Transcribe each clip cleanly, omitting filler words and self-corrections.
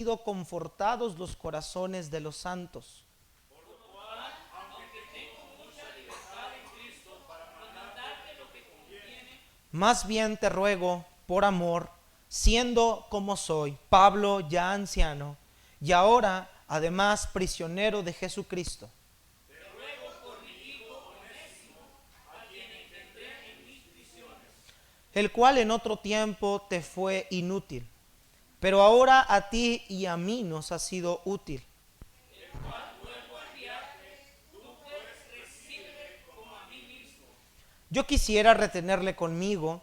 sido confortados los corazones de los santos. Más bien te ruego, por amor, siendo como soy, Pablo ya anciano, y ahora además prisionero de Jesucristo, el cual en otro tiempo te fue inútil, pero ahora a ti y a mí nos ha sido útil. Yo quisiera retenerle conmigo,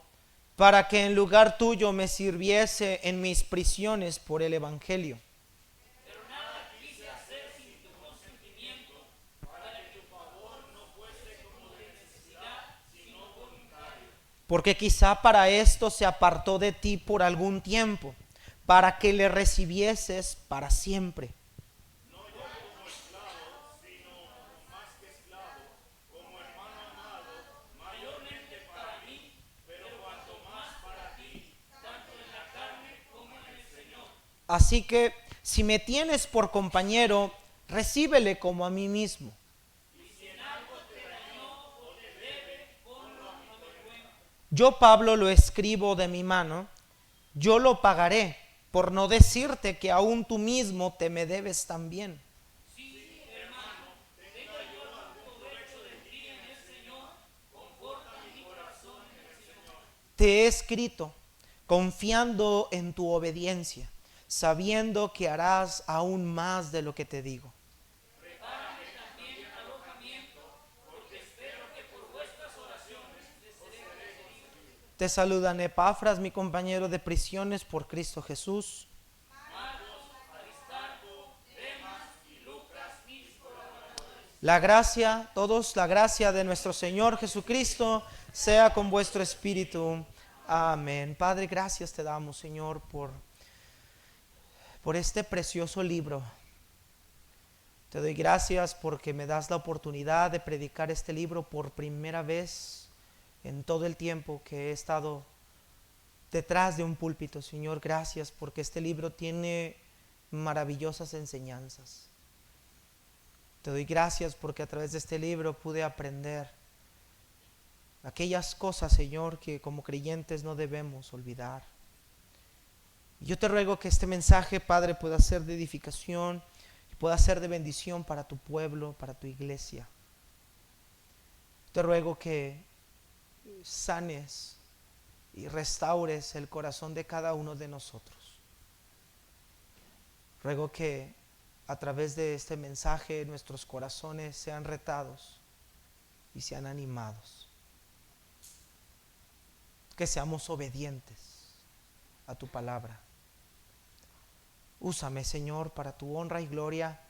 para que en lugar tuyo me sirviese en mis prisiones por el Evangelio. Porque quizá para esto se apartó de ti por algún tiempo, para que le recibieses para siempre. Así que si me tienes por compañero, recíbele como a mí mismo. Yo, Pablo, lo escribo de mi mano, yo lo pagaré, por no decirte que aún tú mismo te me debes también. Te he escrito, confiando en tu obediencia, sabiendo que harás aún más de lo que te digo. Te saludan Epafras, mi compañero de prisiones por Cristo Jesús. La gracia, todos, la gracia de nuestro Señor Jesucristo sea con vuestro espíritu. Amén. Padre, gracias te damos, Señor, por este precioso libro. Te doy gracias porque me das la oportunidad de predicar este libro por primera vez en todo el tiempo que he estado detrás de un púlpito. Señor, gracias porque este libro tiene maravillosas enseñanzas. Te doy gracias porque a través de este libro pude aprender aquellas cosas, Señor, que como creyentes no debemos olvidar. Yo te ruego que este mensaje, Padre, pueda ser de edificación y pueda ser de bendición para tu pueblo, para tu iglesia. Te ruego que sanes y restaures el corazón de cada uno de nosotros. Ruego que a través de este mensaje nuestros corazones sean retados y sean animados. Que seamos obedientes a tu palabra. Úsame, Señor, para tu honra y gloria.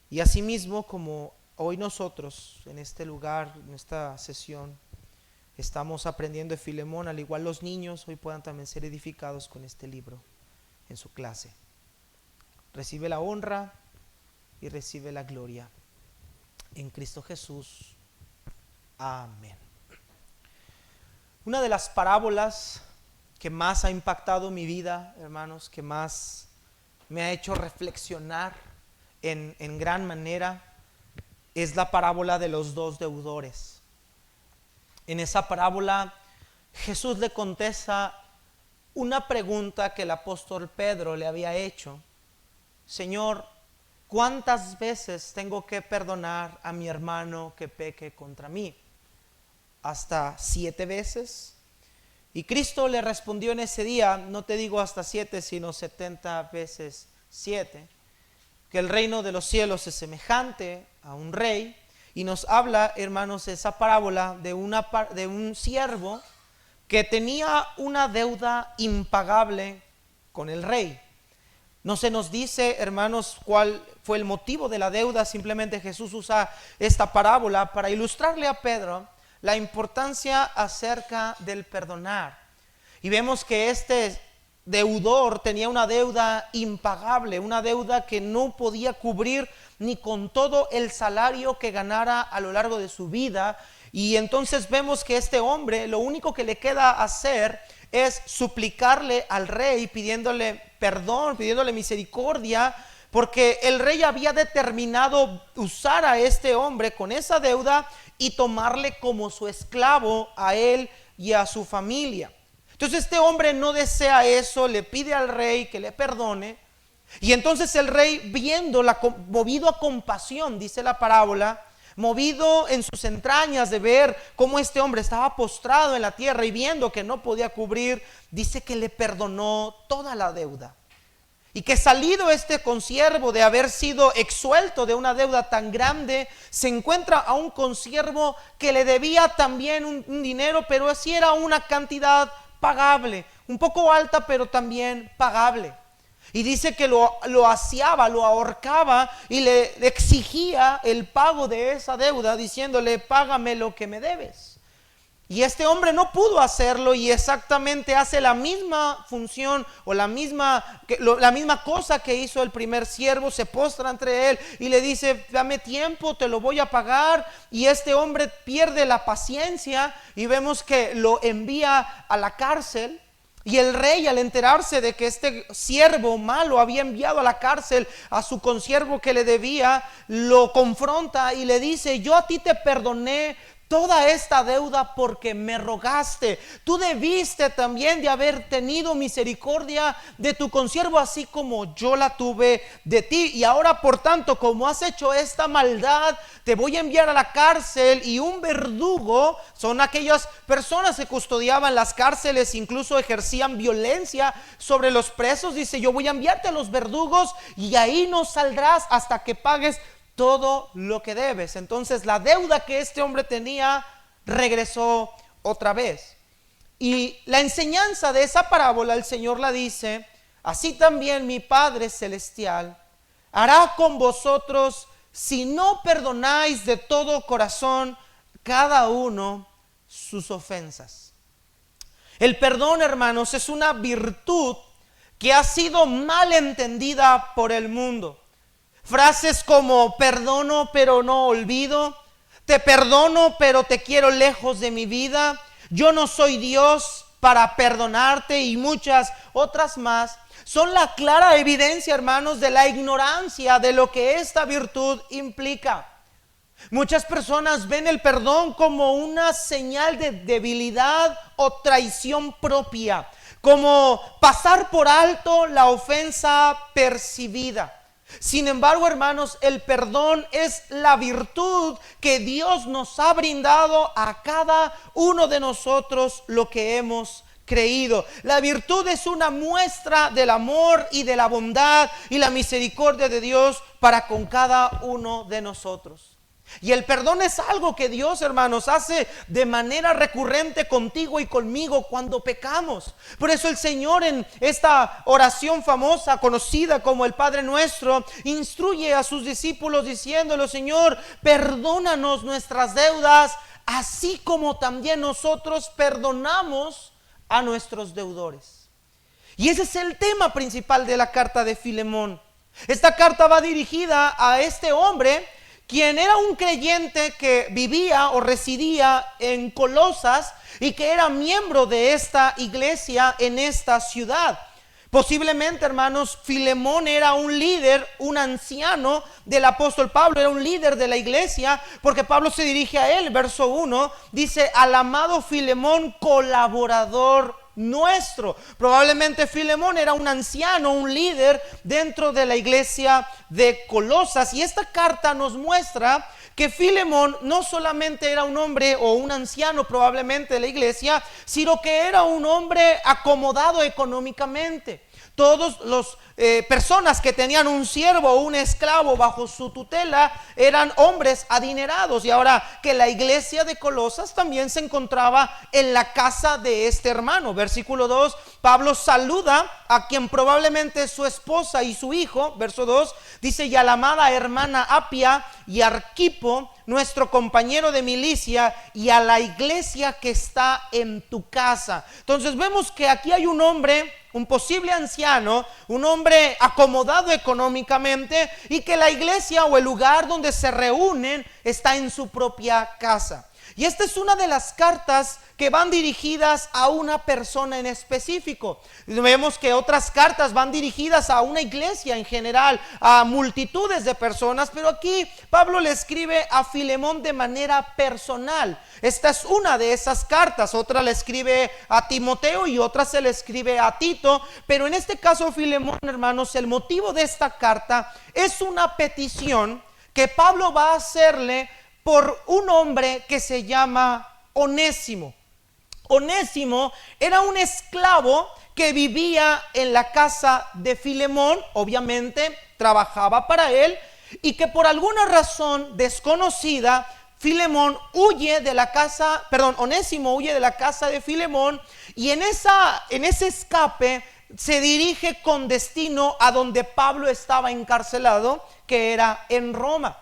Y asimismo, como hoy nosotros en este lugar, en esta sesión, estamos aprendiendo de Filemón, al igual los niños hoy puedan también ser edificados con este libro en su clase. Recibe la honra y recibe la gloria. En Cristo Jesús. Amén. Una de las parábolas que más ha impactado mi vida, hermanos, que más me ha hecho reflexionar en gran manera, es la parábola de los dos deudores. En esa parábola Jesús le contesta una pregunta que el apóstol Pedro le había hecho. Señor, ¿cuántas veces tengo que perdonar a mi hermano que peque contra mí? ¿Hasta 7 veces? Y Cristo le respondió en ese día, no te digo hasta 7, sino 70 veces 7, que el reino de los cielos es semejante a un rey. Y nos habla, hermanos, esa parábola de un siervo que tenía una deuda impagable con el rey. No se nos dice, hermanos, cuál fue el motivo de la deuda. Simplemente Jesús usa esta parábola para ilustrarle a Pedro la importancia acerca del perdonar. Y vemos que este deudor tenía una deuda impagable, una deuda que no podía cubrir ni con todo el salario que ganara a lo largo de su vida. Y entonces vemos que este hombre lo único que le queda hacer es suplicarle al rey, pidiéndole perdón, pidiéndole misericordia, porque el rey había determinado usar a este hombre con esa deuda y tomarle como su esclavo a él y a su familia. Entonces este hombre no desea eso, le pide al rey que le perdone. Y entonces el rey, movido a compasión, dice la parábola, movido en sus entrañas de ver cómo este hombre estaba postrado en la tierra y viendo que no podía cubrir, dice que le perdonó toda la deuda. Y que salido este consiervo de haber sido exsuelto de una deuda tan grande, se encuentra a un consiervo que le debía también un dinero, pero así era una cantidad pagable, un poco alta, pero también pagable. Y dice que lo asiaba, lo ahorcaba y le exigía el pago de esa deuda, diciéndole: págame lo que me debes. Y este hombre no pudo hacerlo, y exactamente hace la misma función o la misma cosa que hizo el primer siervo. Se postra ante él y le dice: dame tiempo, te lo voy a pagar. Y este hombre pierde la paciencia y vemos que lo envía a la cárcel. Y el rey, al enterarse de que este siervo malo había enviado a la cárcel a su consiervo que le debía, lo confronta y le dice: yo a ti te perdoné toda esta deuda porque me rogaste. Tú debiste también de haber tenido misericordia de tu consiervo, así como yo la tuve de ti. Y ahora, por tanto, como has hecho esta maldad, te voy a enviar a la cárcel. Y un verdugo, son aquellas personas que custodiaban las cárceles, incluso ejercían violencia sobre los presos. Dice: yo voy a enviarte a los verdugos y ahí no saldrás hasta que pagues todo lo que debes. Entonces la deuda que este hombre tenía regresó otra vez. Y la enseñanza de esa parábola, el Señor la dice: así también mi Padre Celestial hará con vosotros si no perdonáis de todo corazón cada uno sus ofensas. El perdón, hermanos, es una virtud que ha sido mal entendida por el mundo. Frases como: perdono pero no olvido, te perdono pero te quiero lejos de mi vida, yo no soy Dios para perdonarte, y muchas otras más, son la clara evidencia, hermanos, de la ignorancia de lo que esta virtud implica. Muchas personas ven el perdón como una señal de debilidad o traición propia, como pasar por alto la ofensa percibida. Sin embargo, hermanos, el perdón es la virtud que Dios nos ha brindado a cada uno de nosotros, lo que hemos creído. La virtud es una muestra del amor y de la bondad y la misericordia de Dios para con cada uno de nosotros. Y el perdón es algo que Dios, hermanos, hace de manera recurrente contigo y conmigo cuando pecamos. Por eso el Señor, en esta oración famosa, conocida como el Padre Nuestro, instruye a sus discípulos diciéndole: Señor, perdónanos nuestras deudas, así como también nosotros perdonamos a nuestros deudores. Y ese es el tema principal de la carta de Filemón. Esta carta va dirigida a este hombre, quien era un creyente que vivía o residía en Colosas y que era miembro de esta iglesia en esta ciudad. Posiblemente, hermanos, Filemón era un líder, un anciano del apóstol Pablo, era un líder de la iglesia, porque Pablo se dirige a él, verso 1, dice: al amado Filemón, colaborador nuestro. Probablemente Filemón era un anciano, un líder dentro de la iglesia de Colosas. Y esta carta nos muestra que Filemón no solamente era un hombre o un anciano probablemente de la iglesia, sino que era un hombre acomodado económicamente. Todos los personas que tenían un siervo o un esclavo bajo su tutela eran hombres adinerados. Y ahora que la iglesia de Colosas también se encontraba en la casa de este hermano. Versículo 2, Pablo saluda a quien probablemente es su esposa y su hijo. Verso 2 dice: y a la amada hermana Apia y Arquipo, nuestro compañero de milicia, y a la iglesia que está en tu casa. Entonces vemos que aquí hay un hombre, un posible anciano, un hombre acomodado económicamente, y que la iglesia o el lugar donde se reúnen está en su propia casa. Y esta es una de las cartas que van dirigidas a una persona en específico. Vemos que otras cartas van dirigidas a una iglesia en general, a multitudes de personas, pero aquí Pablo le escribe a Filemón de manera personal. Esta es una de esas cartas, otra le escribe a Timoteo y otra se le escribe a Tito, pero en este caso Filemón, hermanos, el motivo de esta carta es una petición que Pablo va a hacerle por un hombre que se llama Onésimo. Onésimo era un esclavo que vivía en la casa de Filemón, obviamente trabajaba para él, y que por alguna razón desconocida, Onésimo huye de la casa de Filemón, y en ese escape se dirige con destino a donde Pablo estaba encarcelado, que era en Roma.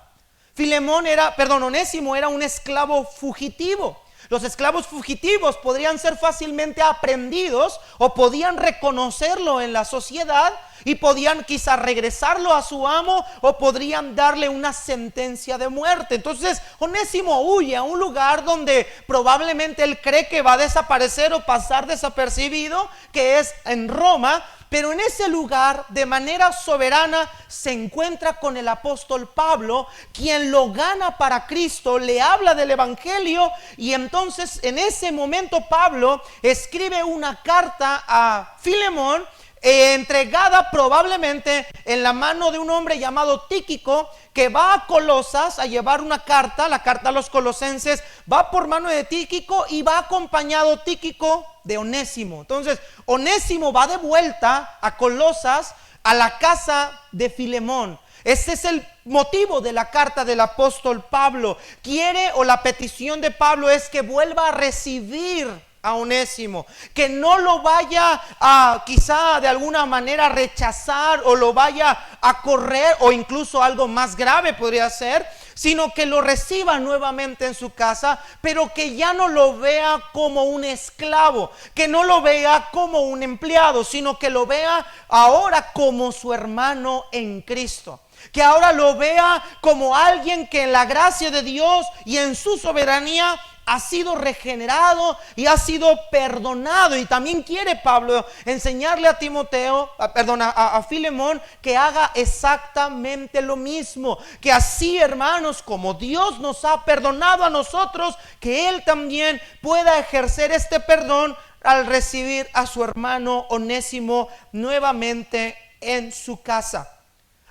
Onésimo era un esclavo fugitivo. Los esclavos fugitivos podrían ser fácilmente aprendidos o podían reconocerlo en la sociedad y podían quizá regresarlo a su amo o podrían darle una sentencia de muerte. Entonces Onésimo huye a un lugar donde probablemente él cree que va a desaparecer o pasar desapercibido, que es en Roma. Pero en ese lugar, de manera soberana, se encuentra con el apóstol Pablo, quien lo gana para Cristo, le habla del evangelio, y entonces en ese momento Pablo escribe una carta a Filemón, entregada probablemente en la mano de un hombre llamado Tíquico, que va a Colosas a llevar una carta, la carta a los colosenses, va por mano de Tíquico y va acompañado Tíquico de Onésimo. Entonces Onésimo va de vuelta a Colosas, a la casa de Filemón. Este es el motivo de la carta del apóstol Pablo. La petición de Pablo es que vuelva a recibir a Onésimo, que no lo vaya a quizá de alguna manera rechazar o lo vaya a correr, o incluso algo más grave podría ser, sino que lo reciba nuevamente en su casa, pero que ya no lo vea como un esclavo, que no lo vea como un empleado, sino que lo vea ahora como su hermano en Cristo. Que ahora lo vea como alguien que en la gracia de Dios y en su soberanía ha sido regenerado y ha sido perdonado. Y también quiere Pablo enseñarle a a Filemón, que haga exactamente lo mismo. Que así, hermanos, como Dios nos ha perdonado a nosotros, que Él también pueda ejercer este perdón al recibir a su hermano Onésimo nuevamente en su casa.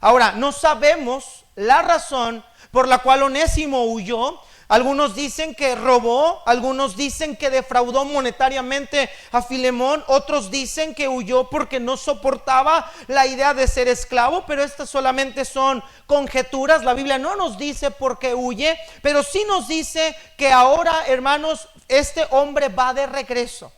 Ahora, no sabemos la razón por la cual Onésimo huyó. Algunos dicen que robó, algunos dicen que defraudó monetariamente a Filemón, otros dicen que huyó porque no soportaba la idea de ser esclavo, pero estas solamente son conjeturas. La Biblia no nos dice por qué huye, pero sí nos dice que ahora, hermanos, este hombre va de regreso.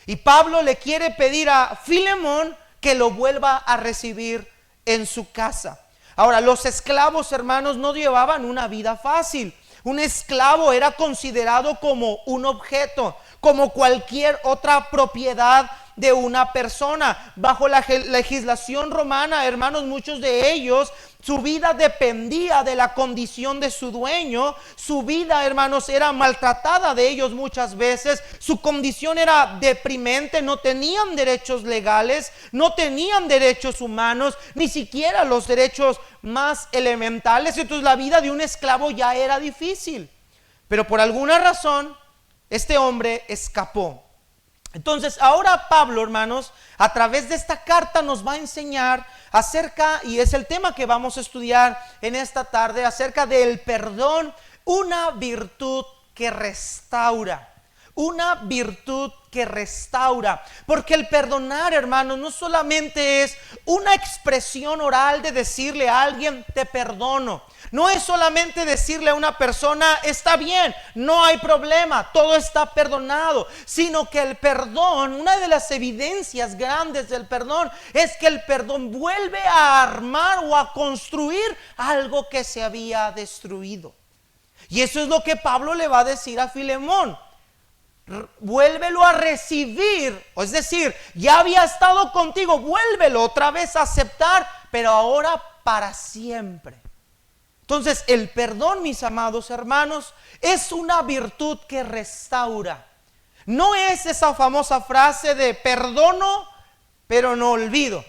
Y Pablo le quiere pedir a Filemón que lo vuelva a recibir en su casa. Ahora, los esclavos, hermanos, no llevaban una vida fácil. Un esclavo era considerado como un objeto, como cualquier otra propiedad de una persona. Bajo la legislación romana, hermanos, muchos de ellos, su vida dependía de la condición de su dueño. Su vida, hermanos, era maltratada de ellos muchas veces. Su condición era deprimente, no tenían derechos legales, no tenían derechos humanos, ni siquiera los derechos más elementales. Entonces la vida de un esclavo ya era difícil. Pero por alguna razón, este hombre escapó. Entonces ahora Pablo, hermanos, a través de esta carta nos va a enseñar acerca, y es el tema que vamos a estudiar en esta tarde, acerca del perdón, una virtud que restaura. Una virtud que restaura. Porque el perdonar, hermanos, no solamente es una expresión oral de decirle a alguien te perdono. No es solamente decirle a una persona está bien, no hay problema, todo está perdonado. Sino que el perdón, una de las evidencias grandes del perdón, es que el perdón vuelve a armar o a construir algo que se había destruido. Y eso es lo que Pablo le va a decir a Filemón. Vuélvelo a recibir, es decir, ya había estado contigo, vuélvelo otra vez a aceptar, pero ahora para siempre. Entonces, el perdón, mis amados hermanos, es una virtud que restaura. No es esa famosa frase de perdono, pero no olvido.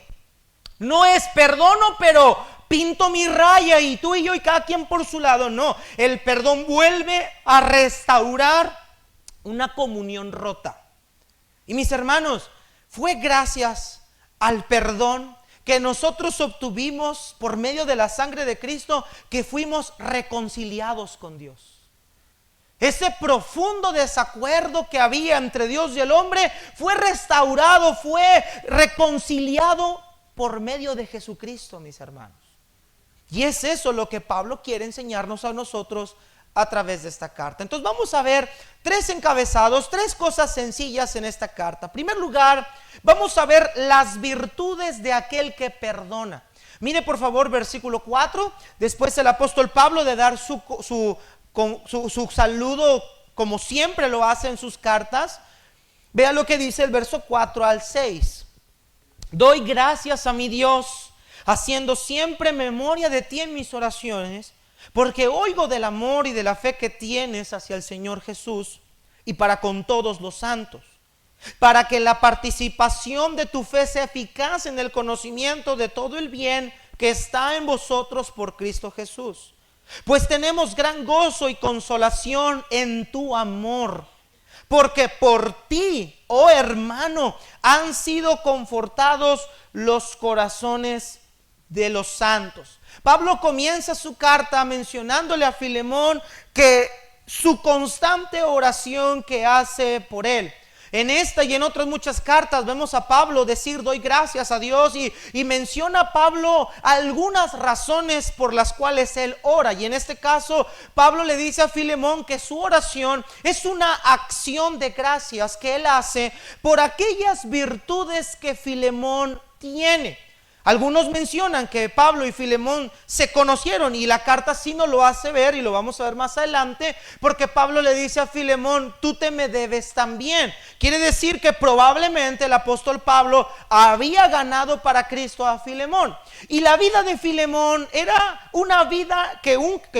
No es perdono, pero pinto mi raya y tú y yo y cada quien por su lado. No, el perdón vuelve a restaurar una comunión rota. Y mis hermanos, fue gracias al perdón que nosotros obtuvimos por medio de la sangre de Cristo que fuimos reconciliados con Dios. Ese profundo desacuerdo que había entre Dios y el hombre fue restaurado, fue reconciliado por medio de Jesucristo, mis hermanos. Y es eso lo que Pablo quiere enseñarnos a nosotros a través de esta carta. Entonces vamos a ver tres encabezados, tres cosas sencillas en esta carta. En primer lugar, vamos a ver las virtudes de aquel que perdona. Mire por favor versículo 4, después el apóstol Pablo de dar su saludo como siempre lo hace en sus cartas. Vea lo que dice el verso 4 al 6. Doy gracias a mi Dios, haciendo siempre memoria de ti en mis oraciones, porque oigo del amor y de la fe que tienes hacia el Señor Jesús y para con todos los santos, para que la participación de tu fe sea eficaz en el conocimiento de todo el bien que está en vosotros por Cristo Jesús. Pues tenemos gran gozo y consolación en tu amor, porque por ti, oh hermano, han sido confortados los corazones de los santos. Pablo comienza su carta mencionándole a Filemón que su constante oración que hace por él. En esta y en otras muchas cartas vemos a Pablo decir doy gracias a Dios y menciona a Pablo algunas razones por las cuales él ora. Y en este caso Pablo le dice a Filemón que su oración es una acción de gracias que él hace por aquellas virtudes que Filemón tiene. Algunos mencionan que Pablo y Filemón se conocieron y la carta sí nos lo hace ver y lo vamos a ver más adelante, porque Pablo le dice a Filemón, tú te me debes también. Quiere decir que probablemente el apóstol Pablo había ganado para Cristo a Filemón. Y la vida de Filemón era una vida que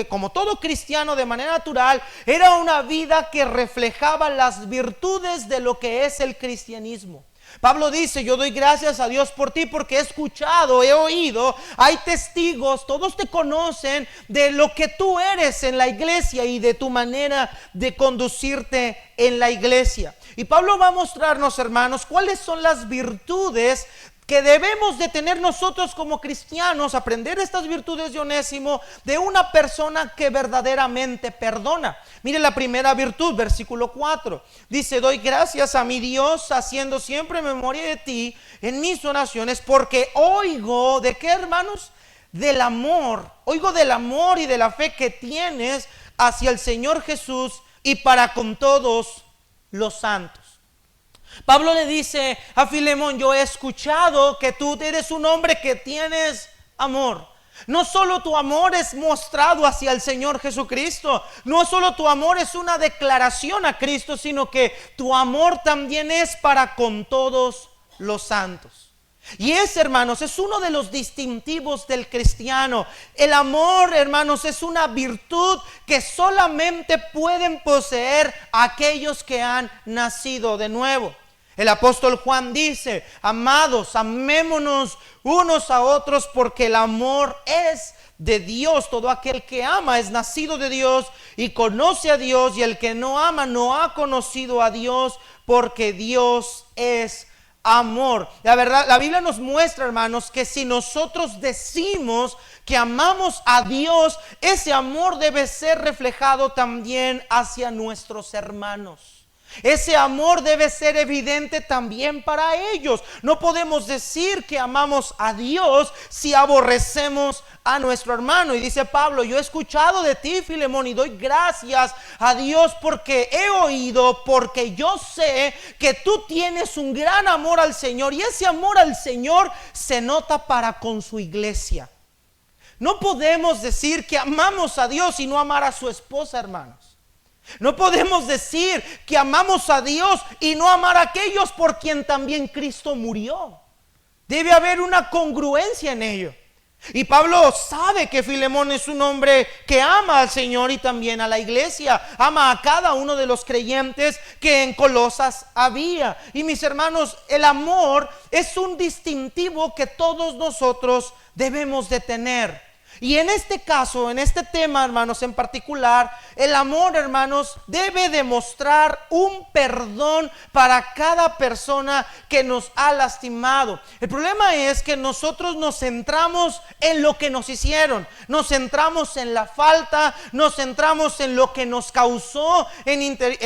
como todo cristiano de manera natural, era una vida que reflejaba las virtudes de lo que es el cristianismo. Pablo dice, yo doy gracias a Dios por ti porque he escuchado, he oído, hay testigos, todos te conocen de lo que tú eres en la iglesia y de tu manera de conducirte en la iglesia. Y Pablo va a mostrarnos, hermanos, cuáles son las virtudes que debemos de tener nosotros como cristianos, aprender estas virtudes de Onésimo, de una persona que verdaderamente perdona. Mire la primera virtud, versículo 4, dice, doy gracias a mi Dios, haciendo siempre memoria de ti en mis oraciones, porque oigo, ¿de qué, hermanos? Del amor, oigo del amor y de la fe que tienes hacia el Señor Jesús y para con todos los santos. Pablo le dice a Filemón, yo he escuchado que tú eres un hombre que tienes amor. No solo tu amor es mostrado hacia el Señor Jesucristo, no solo tu amor es una declaración a Cristo, sino que tu amor también es para con todos los santos. Y ese, hermanos, es uno de los distintivos del cristiano. El amor, hermanos, es una virtud que solamente pueden poseer aquellos que han nacido de nuevo. El apóstol Juan dice, amados, amémonos unos a otros porque el amor es de Dios. Todo aquel que ama es nacido de Dios y conoce a Dios, y el que no ama no ha conocido a Dios, porque Dios es amor. La verdad, la Biblia nos muestra, hermanos, que si nosotros decimos que amamos a Dios, ese amor debe ser reflejado también hacia nuestros hermanos. Ese amor debe ser evidente también para ellos. No podemos decir que amamos a Dios si aborrecemos a nuestro hermano. Y dice Pablo, yo he escuchado de ti, Filemón, y doy gracias a Dios porque he oído, porque yo sé que tú tienes un gran amor al Señor, y ese amor al Señor se nota para con su iglesia. No podemos decir que amamos a Dios y no amar a su esposa, hermanos. No podemos decir que amamos a Dios y no amar a aquellos por quien también Cristo murió. Debe haber una congruencia en ello. Y Pablo sabe que Filemón es un hombre que ama al Señor y también a la iglesia, ama a cada uno de los creyentes que en Colosas había. Y mis hermanos, el amor es un distintivo que todos nosotros debemos de tener. Y en este caso, en este tema, hermanos, en particular, el amor, hermanos, debe demostrar un perdón para cada persona que nos ha lastimado. El problema es que nosotros nos centramos en lo que nos hicieron, nos centramos en la falta, nos centramos en lo que nos causó en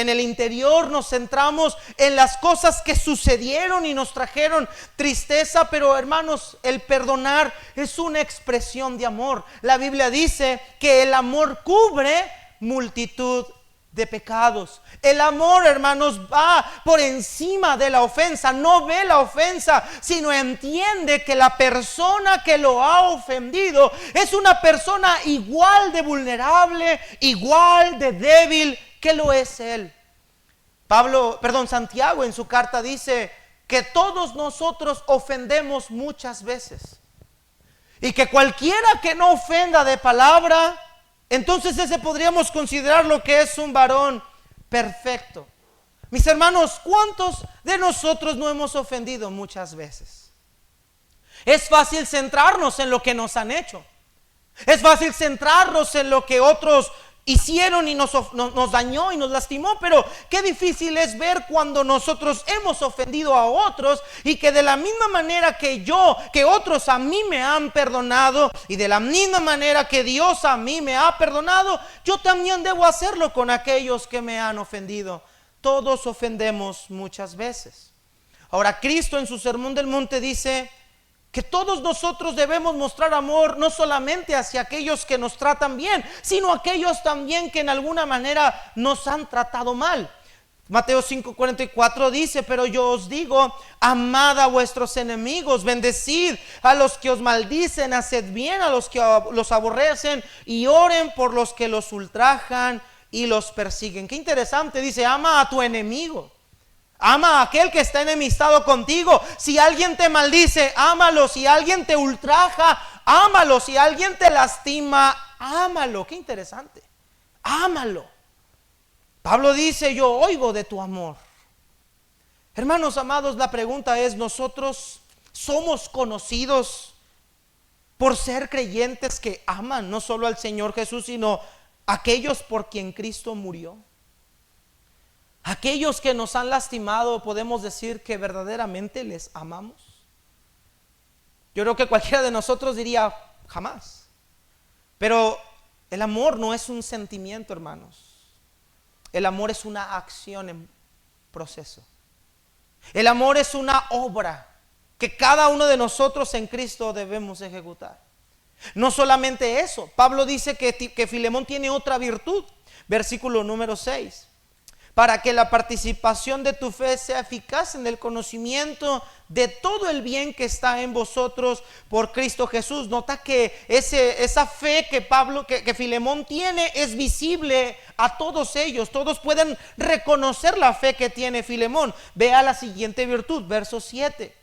el interior, nos centramos en las cosas que sucedieron y nos trajeron tristeza. Pero, hermanos, el perdonar es una expresión de amor. La Biblia dice que el amor cubre multitud de pecados. El amor, hermanos, va por encima de la ofensa. No ve la ofensa, sino entiende que la persona que lo ha ofendido es una persona igual de vulnerable, igual de débil que lo es él. Santiago en su carta dice que todos nosotros ofendemos muchas veces. Y que cualquiera que no ofenda de palabra, entonces ese podríamos considerar lo que es un varón perfecto. Mis hermanos, ¿cuántos de nosotros no hemos ofendido muchas veces? Es fácil centrarnos en lo que nos han hecho. Es fácil centrarnos en lo que otros hicieron y nos dañó y nos lastimó. Pero qué difícil es ver cuando nosotros hemos ofendido a otros, y que de la misma manera que otros a mí me han perdonado, y de la misma manera que Dios a mí me ha perdonado, yo también debo hacerlo con aquellos que me han ofendido. Todos ofendemos muchas veces. Ahora, Cristo en su Sermón del Monte dice que todos nosotros debemos mostrar amor no solamente hacia aquellos que nos tratan bien, sino aquellos también que en alguna manera nos han tratado mal. Mateo 5:44 dice: pero yo os digo, amad a vuestros enemigos, bendecid a los que os maldicen, haced bien a los que los aborrecen, y oren por los que los ultrajan y los persiguen. Qué interesante, dice: ama a tu enemigo. Ama a aquel que está enemistado contigo. Si alguien te maldice, ámalo. Si alguien te ultraja, ámalo. Si alguien te lastima, ámalo. Qué interesante. Ámalo. Pablo dice: yo oigo de tu amor. Hermanos amados, la pregunta es: ¿nosotros somos conocidos por ser creyentes que aman no solo al Señor Jesús, sino aquellos por quien Cristo murió? Aquellos que nos han lastimado, ¿podemos decir que verdaderamente les amamos? Yo creo que cualquiera de nosotros diría jamás. Pero el amor no es un sentimiento, hermanos. El amor es una acción en proceso. El amor es una obra que cada uno de nosotros en Cristo debemos ejecutar. No solamente eso, Pablo dice que Filemón tiene otra virtud. Versículo número 6. Para que la participación de tu fe sea eficaz en el conocimiento de todo el bien que está en vosotros por Cristo Jesús. Nota que esa fe que Filemón tiene es visible a todos ellos. Todos pueden reconocer la fe que tiene Filemón. Vea la siguiente virtud, verso 7.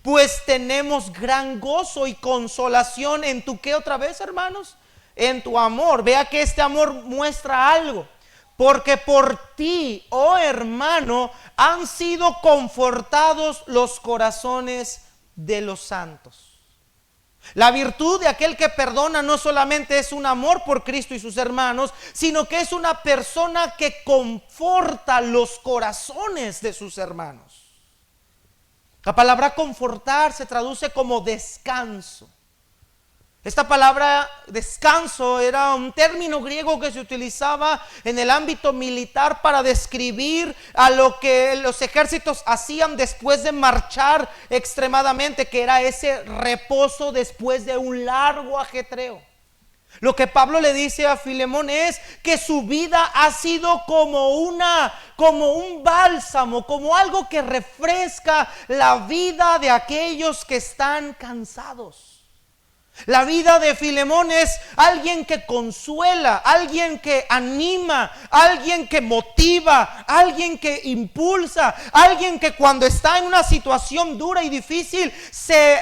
Pues tenemos gran gozo y consolación en tu, ¿qué otra vez, hermanos? En tu amor. Vea que este amor muestra algo. Porque por ti, oh hermano, han sido confortados los corazones de los santos. La virtud de aquel que perdona no solamente es un amor por Cristo y sus hermanos, sino que es una persona que conforta los corazones de sus hermanos. La palabra confortar se traduce como descanso. Esta palabra descanso era un término griego que se utilizaba en el ámbito militar para describir a lo que los ejércitos hacían después de marchar extremadamente, que era ese reposo después de un largo ajetreo. Lo que Pablo le dice a Filemón es que su vida ha sido como un bálsamo, como algo que refresca la vida de aquellos que están cansados. La vida de Filemón es alguien que consuela, alguien que anima, alguien que motiva, alguien que impulsa, alguien que cuando está en una situación dura y difícil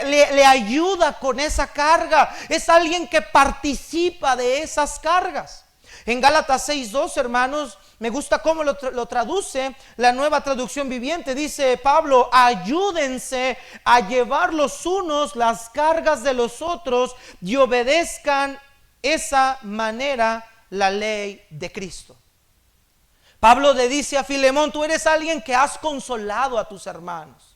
le ayuda con esa carga. Es alguien que participa de esas cargas. En Gálatas 6:2, hermanos, me gusta cómo lo traduce la Nueva Traducción Viviente. Dice Pablo: ayúdense a llevar los unos las cargas de los otros y obedezcan esa manera la ley de Cristo. Pablo le dice a Filemón: tú eres alguien que has consolado a tus hermanos.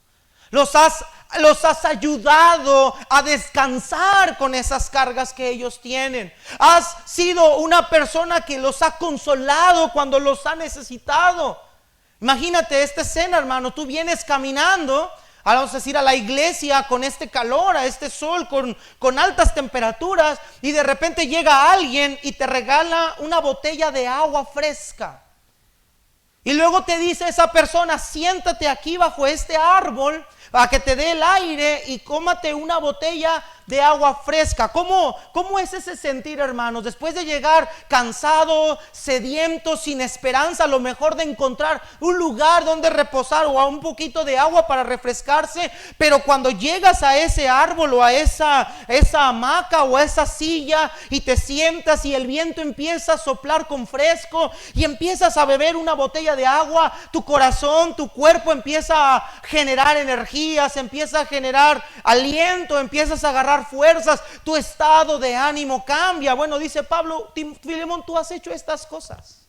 Los has ayudado a descansar con esas cargas que ellos tienen. Has sido una persona que los ha consolado cuando los ha necesitado. Imagínate esta escena, hermano. Tú vienes caminando, vamos a decir, a la iglesia con este calor, a este sol, con altas temperaturas, y de repente llega alguien y te regala una botella de agua fresca. Y luego te dice esa persona: siéntate aquí bajo este árbol para que te dé el aire y cómate una botella de agua fresca. ¿Cómo es ese sentir, hermanos? Después de llegar cansado, sediento, sin esperanza, a lo mejor de encontrar un lugar donde reposar o a un poquito de agua para refrescarse, pero cuando llegas a ese árbol o a esa hamaca o a esa silla y te sientas y el viento empieza a soplar con fresco y empiezas a beber una botella de agua, tu corazón, tu cuerpo empieza a generar energía, se empieza a generar aliento, empiezas a agarrar fuerzas, tu estado de ánimo cambia. Bueno, dice Pablo: Filemón, tú has hecho estas cosas.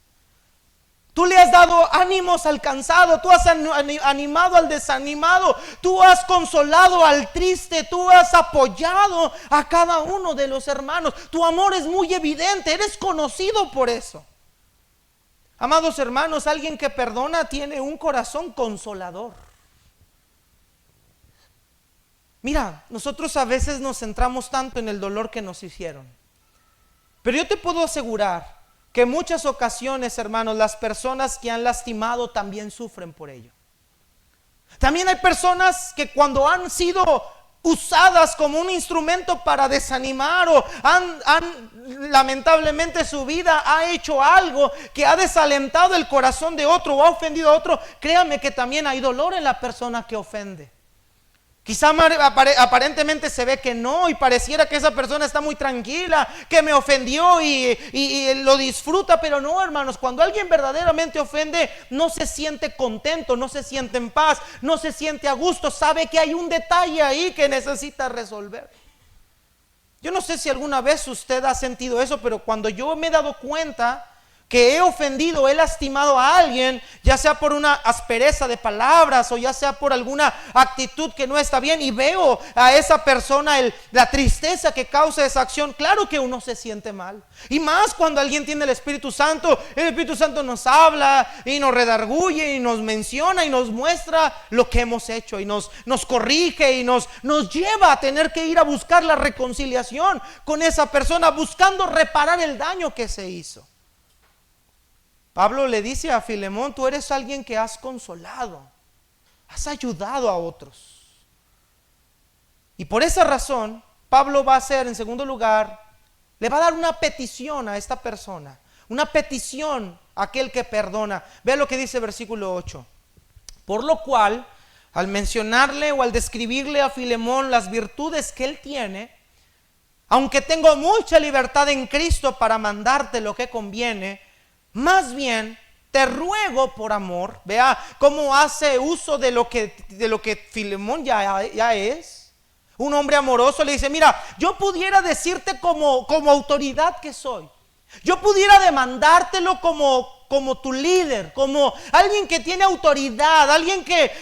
Tú le has dado ánimos al cansado, tú has animado al desanimado, tú has consolado al triste, tú has apoyado a cada uno de los hermanos. Tu amor es muy evidente, eres conocido por eso. Amados hermanos, alguien que perdona tiene un corazón consolador. Mira, nosotros a veces nos centramos tanto en el dolor que nos hicieron, pero yo te puedo asegurar que en muchas ocasiones, hermanos, las personas que han lastimado también sufren por ello. También hay personas que cuando han sido usadas como un instrumento para desanimar o lamentablemente su vida ha hecho algo que ha desalentado el corazón de otro o ha ofendido a otro, créame que también hay dolor en la persona que ofende. Quizá aparentemente se ve que no y pareciera que esa persona está muy tranquila, que me ofendió y lo disfruta, pero no, hermanos. Cuando alguien verdaderamente ofende, no se siente contento, no se siente en paz, no se siente a gusto, sabe que hay un detalle ahí que necesita resolver. Yo no sé si alguna vez usted ha sentido eso, pero cuando yo me he dado cuenta que he ofendido, he lastimado a alguien, ya sea por una aspereza de palabras o ya sea por alguna actitud que no está bien, y veo a esa persona la tristeza que causa esa acción, claro que uno se siente mal. Y más cuando alguien tiene el Espíritu Santo nos habla y nos redarguye y nos menciona y nos muestra lo que hemos hecho y nos corrige y nos lleva a tener que ir a buscar la reconciliación con esa persona, buscando reparar el daño que se hizo. Pablo le dice a Filemón: tú eres alguien que has consolado, has ayudado a otros. Y por esa razón, Pablo va a hacer, en segundo lugar, le va a dar una petición a esta persona, una petición a aquel que perdona. Vea lo que dice versículo 8. Por lo cual, al mencionarle o al describirle a Filemón las virtudes que él tiene, aunque tengo mucha libertad en Cristo para mandarte lo que conviene, más bien te ruego por amor. Vea cómo hace uso de lo que Filemón ya es. Un hombre amoroso le dice: mira, yo pudiera decirte como autoridad que soy. Yo pudiera demandártelo como tu líder, como alguien que tiene autoridad, alguien que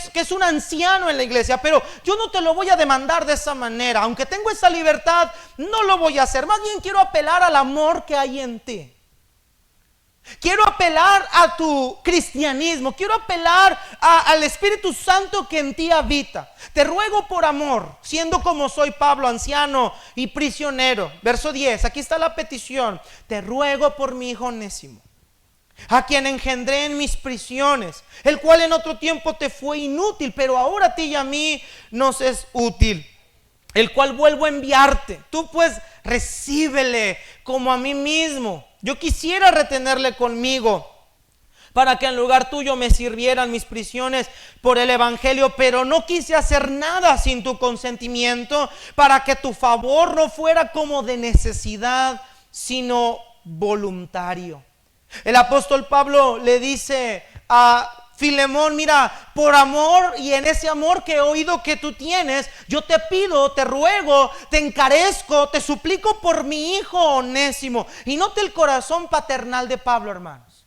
es un anciano en la iglesia, pero yo no te lo voy a demandar de esa manera. Aunque tengo esa libertad, no lo voy a hacer. Más bien quiero apelar al amor que hay en ti. Quiero apelar a tu cristianismo, quiero apelar al Espíritu Santo que en ti habita. Te ruego por amor, siendo como soy Pablo, anciano y prisionero. Verso 10, aquí está la petición. Te ruego por mi hijo Onésimo, a quien engendré en mis prisiones, el cual en otro tiempo te fue inútil, pero ahora a ti y a mí nos es útil. el cual vuelvo a enviarte. Tú pues recíbele como a mí mismo. Yo quisiera retenerle conmigo, para que en lugar tuyo me sirvieran mis prisiones por el evangelio, pero no quise hacer nada sin tu consentimiento, para que tu favor no fuera como de necesidad, sino voluntario. El apóstol Pablo le dice a Filemón: mira, por amor y en ese amor que he oído que tú tienes, yo te pido, te ruego, te encarezco, te suplico por mi hijo Onésimo. Y note el corazón paternal de Pablo, hermanos.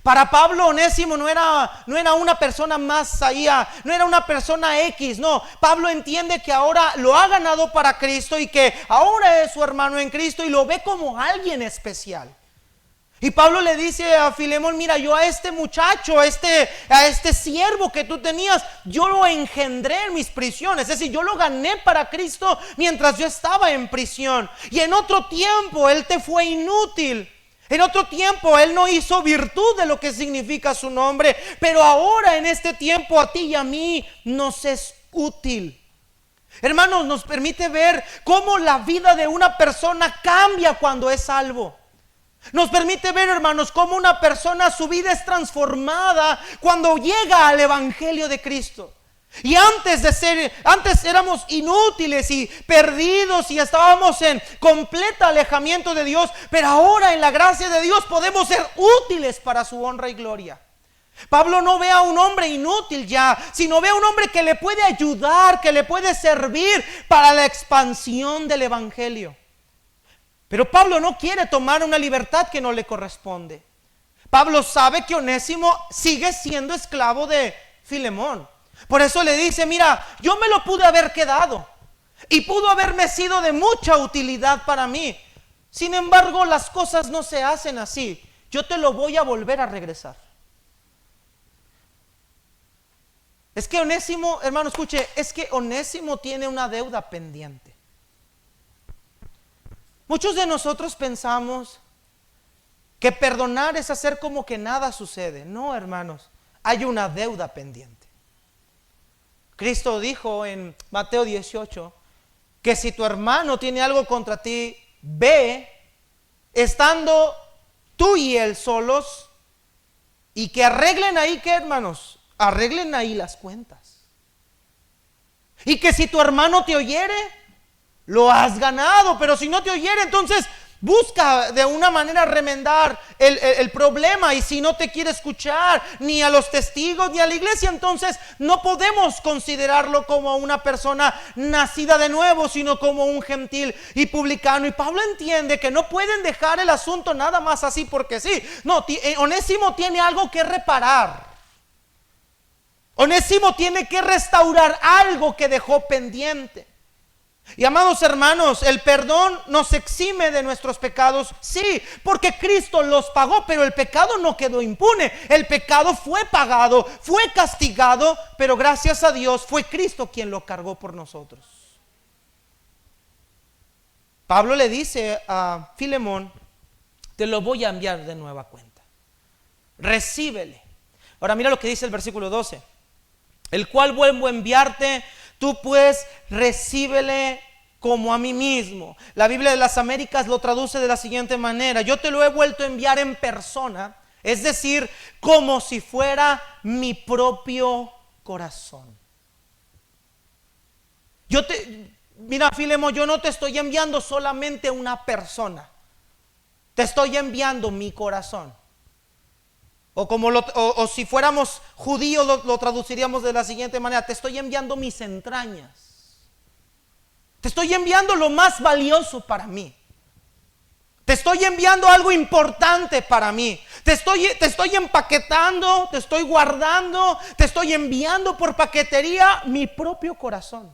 Para Pablo, Onésimo no era una persona más allá, no era una persona X, no. Pablo entiende que ahora lo ha ganado para Cristo y que ahora es su hermano en Cristo y lo ve como alguien especial. Y Pablo le dice a Filemón: mira, yo a este muchacho, a este siervo que tú tenías, yo lo engendré en mis prisiones. Es decir, yo lo gané para Cristo mientras yo estaba en prisión. Y en otro tiempo Él te fue inútil. En otro tiempo Él no hizo virtud de lo que significa su nombre. Pero ahora en este tiempo a ti y a mí nos es útil. Hermanos, nos permite ver cómo la vida de una persona cambia cuando es salvo. Nos permite ver, hermanos, cómo una persona, su vida es transformada cuando llega al evangelio de Cristo. Y antes éramos inútiles y perdidos y estábamos en completo alejamiento de Dios, pero ahora en la gracia de Dios podemos ser útiles para su honra y gloria. Pablo no ve a un hombre inútil ya, sino ve a un hombre que le puede ayudar, que le puede servir para la expansión del evangelio. Pero Pablo no quiere tomar una libertad que no le corresponde. Pablo sabe que Onésimo sigue siendo esclavo de Filemón. Por eso le dice: mira, yo me lo pude haber quedado y pudo haberme sido de mucha utilidad para mí. Sin embargo, las cosas no se hacen así. Yo te lo voy a volver a regresar. Es que Onésimo, hermano, escuche, es que Onésimo tiene una deuda pendiente. Muchos de nosotros pensamos que perdonar es hacer como que nada sucede. No, hermanos, hay una deuda pendiente. Cristo dijo en Mateo 18 que si tu hermano tiene algo contra ti, ve, estando tú y él solos, y que arreglen ahí, ¿qué, hermanos? Arreglen ahí las cuentas. Y que si tu hermano te oyere, lo has ganado. Pero si no te oyere, entonces busca de una manera remendar el problema. Y si no te quiere escuchar ni a los testigos ni a la iglesia, entonces no podemos considerarlo como una persona nacida de nuevo, sino como un gentil y publicano. Y Pablo entiende que no pueden dejar el asunto nada más así porque sí. No, Onésimo tiene algo que reparar. Onésimo tiene que restaurar algo que dejó pendiente. Y amados hermanos, el perdón nos exime de nuestros pecados, sí, porque Cristo los pagó, pero el pecado no quedó impune. El pecado fue pagado, fue castigado, pero gracias a Dios fue Cristo quien lo cargó por nosotros. Pablo le dice a Filemón: te lo voy a enviar de nueva cuenta. Recíbele. Ahora mira lo que dice el versículo 12. El cual vuelvo a enviarte, tú pues recíbele como a mí mismo. La Biblia de las Américas lo traduce de la siguiente manera: yo te lo he vuelto a enviar en persona, es decir, como si fuera mi propio corazón. Mira, Filemón, yo no te estoy enviando solamente una persona, te estoy enviando mi corazón. O si fuéramos judíos lo traduciríamos de la siguiente manera: te estoy enviando mis entrañas. Te estoy enviando lo más valioso para mí. Te estoy enviando algo importante para mí. Te estoy empaquetando, te estoy guardando, te estoy enviando por paquetería mi propio corazón.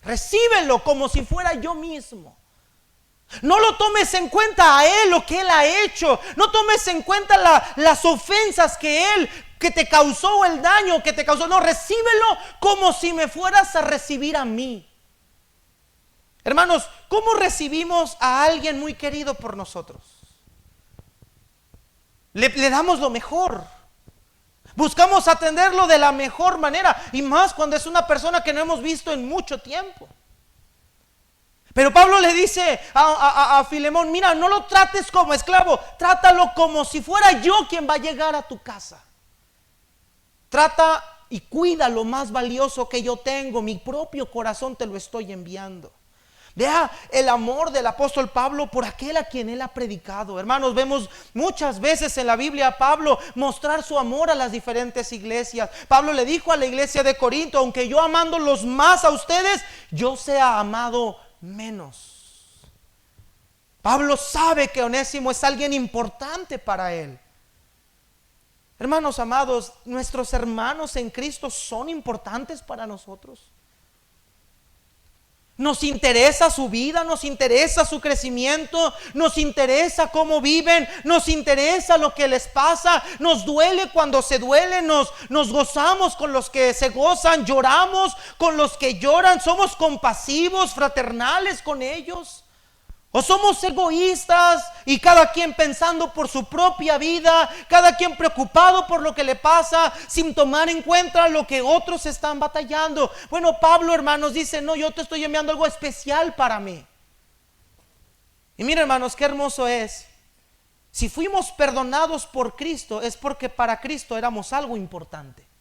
Recíbelo como si fuera yo mismo. No lo tomes en cuenta a Él, lo que Él ha hecho. No tomes en cuenta las ofensas que te causó, el daño que te causó. No, recíbelo como si me fueras a recibir a mí. Hermanos, ¿cómo recibimos a alguien muy querido por nosotros? Le damos lo mejor. Buscamos atenderlo de la mejor manera. Y más cuando es una persona que no hemos visto en mucho tiempo. Pero Pablo le dice a Filemón, mira, no lo trates como esclavo, trátalo como si fuera yo quien va a llegar a tu casa. Trata y cuida lo más valioso que yo tengo, mi propio corazón te lo estoy enviando. Vea el amor del apóstol Pablo por aquel a quien él ha predicado. Hermanos, vemos muchas veces en la Biblia a Pablo mostrar su amor a las diferentes iglesias. Pablo le dijo a la iglesia de Corinto, aunque yo amándolos más a ustedes, yo sea amado menos. Pablo sabe que Onésimo es alguien importante para él. Hermanos amados, nuestros hermanos en Cristo son importantes para nosotros. Nos interesa su vida, nos interesa su crecimiento, nos interesa cómo viven, nos interesa lo que les pasa, nos duele cuando se duele, nos gozamos con los que se gozan, lloramos con los que lloran, somos compasivos, fraternales con ellos. O somos egoístas y cada quien pensando por su propia vida, cada quien preocupado por lo que le pasa, sin tomar en cuenta lo que otros están batallando. Bueno, Pablo, hermanos, dice, no, yo te estoy enviando algo especial para mí. Y miren, hermanos, qué hermoso es. Si fuimos perdonados por Cristo, es porque para Cristo éramos algo importante.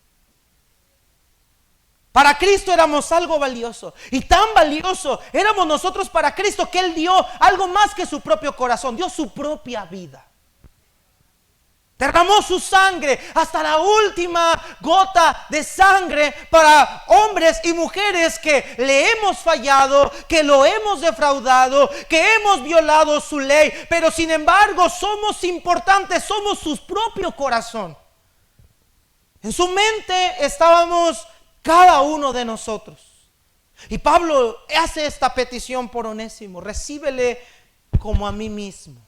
Para Cristo éramos algo valioso. Y tan valioso éramos nosotros para Cristo que Él dio algo más que su propio corazón. Dio su propia vida. Derramó su sangre hasta la última gota de sangre para hombres y mujeres que le hemos fallado, que lo hemos defraudado, que hemos violado su ley. Pero sin embargo somos importantes, somos su propio corazón. En su mente estábamos cada uno de nosotros. Y Pablo hace esta petición por Onésimo: recíbele como a mí mismo.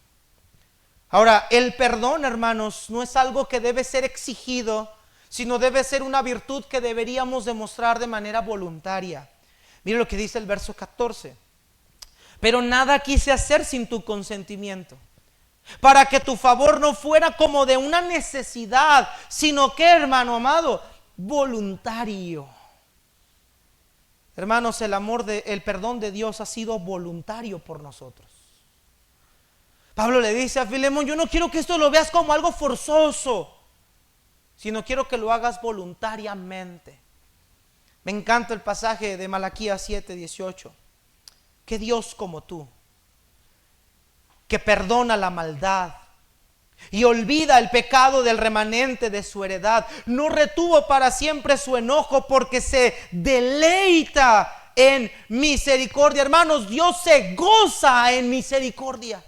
Ahora, el perdón, hermanos, no es algo que debe ser exigido, sino debe ser una virtud que deberíamos demostrar de manera voluntaria. Mire lo que dice el verso 14. Pero nada quise hacer sin tu consentimiento, para que tu favor no fuera como de una necesidad, sino que, hermano amado, voluntario. Hermanos, el perdón de Dios ha sido voluntario por nosotros. Pablo le dice a Filemón: yo no quiero que esto lo veas como algo forzoso, sino quiero que lo hagas voluntariamente. Me encanta el pasaje de Malaquías 7:18. Que Dios como tú, que perdona la maldad y olvida el pecado del remanente de su heredad, no retuvo para siempre su enojo, porque se deleita en misericordia. Hermanos, Dios se goza en misericordia.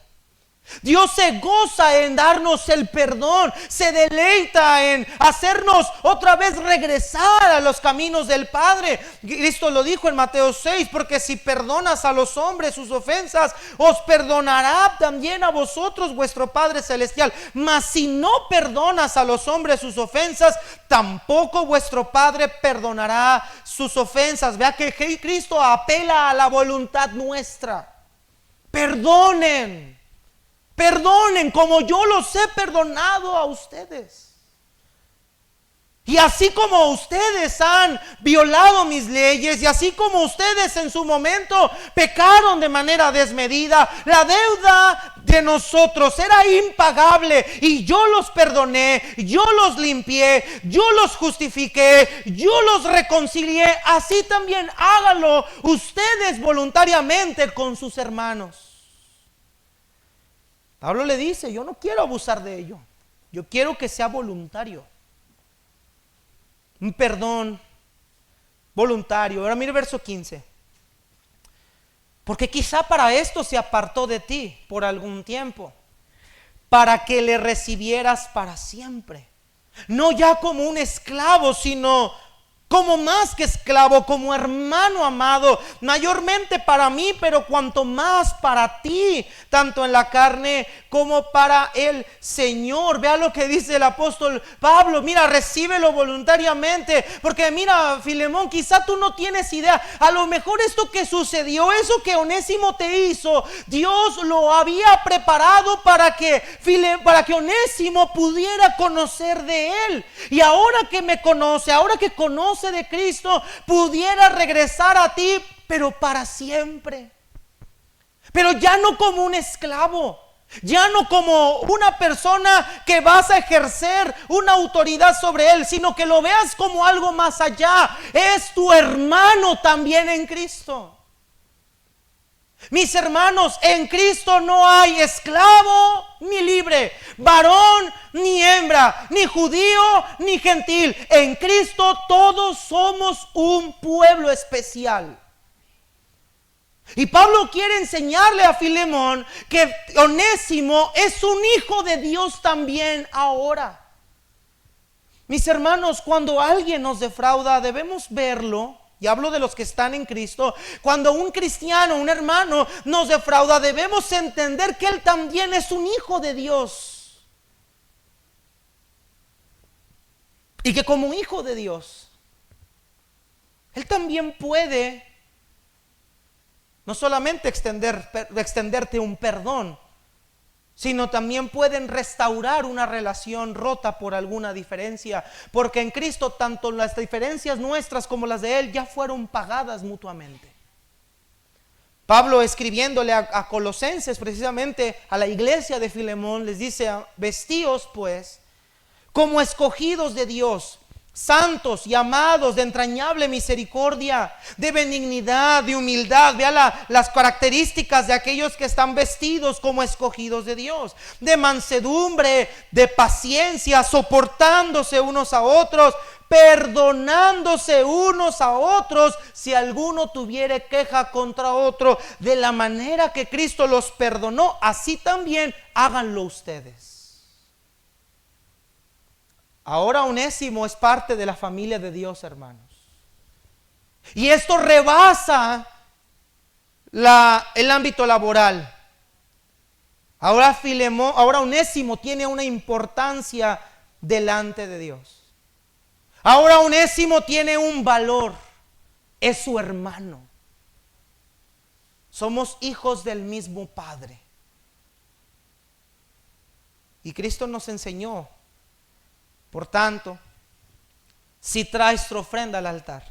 Dios se goza en darnos el perdón, se deleita en hacernos otra vez regresar a los caminos del Padre. Cristo lo dijo en Mateo 6: porque si perdonas a los hombres sus ofensas, os perdonará también a vosotros vuestro Padre Celestial. Mas si no perdonas a los hombres sus ofensas, tampoco vuestro Padre perdonará sus ofensas. Vea que Cristo apela a la voluntad nuestra. Perdonen como yo los he perdonado a ustedes. Y así como ustedes han violado mis leyes, y así como ustedes en su momento pecaron de manera desmedida, la deuda de nosotros era impagable, y yo los perdoné, yo los limpié, yo los justifiqué, yo los reconcilié. Así también háganlo ustedes voluntariamente con sus hermanos. Pablo le dice: yo no quiero abusar de ello, yo quiero que sea voluntario. Un perdón voluntario. Ahora mire el verso 15. Porque quizá para esto se apartó de ti por algún tiempo, para que le recibieras para siempre, no ya como un esclavo, sino como más que esclavo, como hermano amado, mayormente para mí, pero cuanto más para ti, tanto en la carne como para el Señor. Vea lo que dice el apóstol Pablo: mira, recíbelo voluntariamente. Porque mira, Filemón, quizá tú no tienes idea, a lo mejor esto que sucedió, eso que Onésimo te hizo, Dios lo había preparado para que Onésimo pudiera conocer de él. Y ahora que me conoce, ahora que conoce de Cristo, pudiera regresar a ti, pero para siempre. pero ya no como un esclavo, ya no como una persona que vas a ejercer una autoridad sobre él, sino que lo veas como algo más allá. Es tu hermano también en Cristo. Mis hermanos, en Cristo no hay esclavo ni libre, varón ni hembra, ni judío ni gentil. En Cristo todos somos un pueblo especial. Y Pablo quiere enseñarle a Filemón que Onésimo es un hijo de Dios también ahora. Mis hermanos, cuando alguien nos defrauda, debemos verlo. Y hablo de los que están en Cristo. Cuando un cristiano, un hermano nos defrauda, debemos entender que él también es un hijo de Dios. Y que como hijo de Dios, él también puede no solamente extenderte un perdón, sino también pueden restaurar una relación rota por alguna diferencia, porque en Cristo tanto las diferencias nuestras como las de Él ya fueron pagadas mutuamente. Pablo, escribiéndole a Colosenses, precisamente a la iglesia de Filemón, les dice: vestíos pues como escogidos de Dios, santos y amados, de entrañable misericordia, de benignidad, de humildad. Vea las características de aquellos que están vestidos como escogidos de Dios: de mansedumbre, de paciencia, soportándose unos a otros, perdonándose unos a otros si alguno tuviere queja contra otro. De la manera que Cristo los perdonó, así también háganlo ustedes. Ahora Onésimo es parte de la familia de Dios, hermanos. Y esto rebasa el ámbito laboral. Ahora Onésimo tiene una importancia delante de Dios. Ahora Onésimo tiene un valor. Es su hermano. Somos hijos del mismo Padre. Y Cristo nos enseñó: por tanto, si traes tu ofrenda al altar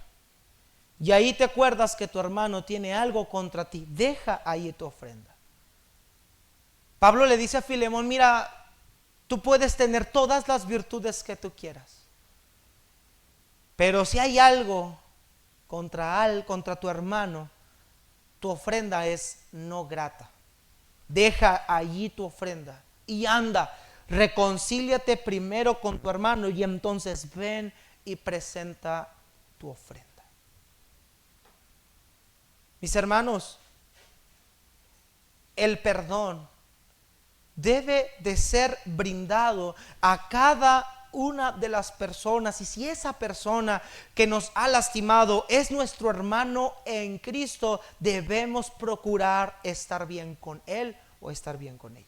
y ahí te acuerdas que tu hermano tiene algo contra ti, deja ahí tu ofrenda. Pablo le dice a Filemón: mira, tú puedes tener todas las virtudes que tú quieras, pero si hay algo contra tu hermano, tu ofrenda es no grata. Deja allí tu ofrenda y anda. Reconcíliate primero con tu hermano y entonces ven y presenta tu ofrenda. Mis hermanos, el perdón debe de ser brindado a cada una de las personas. Y si esa persona que nos ha lastimado es nuestro hermano en Cristo, debemos procurar estar bien con él o estar bien con ella.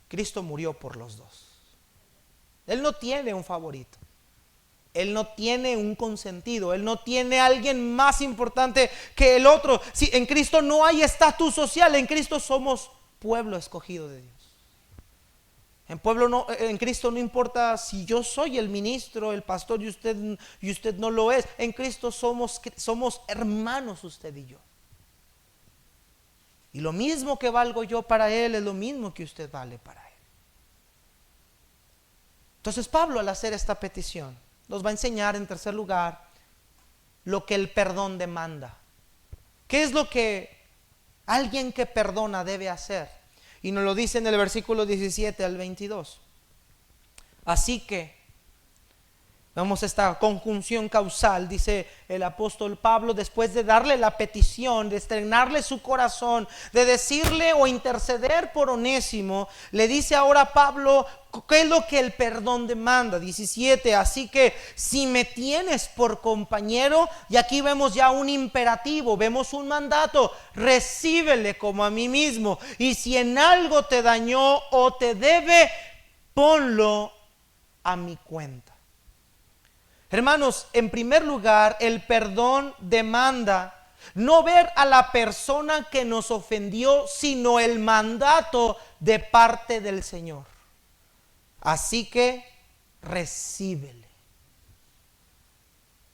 Cristo murió por los dos. Él no tiene un favorito. Él no tiene un consentido. Él no tiene alguien más importante que el otro. Si en Cristo no hay estatus social, en Cristo somos pueblo escogido de Dios. En Cristo no importa si yo soy el ministro, el pastor y usted no lo es. En Cristo somos hermanos usted y yo. Y lo mismo que valgo yo para Él es lo mismo que usted vale para Él. Entonces Pablo, al hacer esta petición, nos va a enseñar en tercer lugar lo que el perdón demanda. ¿Qué es lo que alguien que perdona debe hacer? Y nos lo dice en el versículo 17 al 22. Así que vemos esta conjunción causal, dice el apóstol Pablo, después de darle la petición, de estrenarle su corazón, de decirle o interceder por Onésimo, le dice ahora Pablo qué es lo que el perdón demanda. 17, así que si me tienes por compañero, y aquí vemos ya un imperativo, vemos un mandato: recíbele como a mí mismo, y si en algo te dañó o te debe, ponlo a mi cuenta. Hermanos, en primer lugar, el perdón demanda no ver a la persona que nos ofendió, sino el mandato de parte del Señor. Así que recíbele.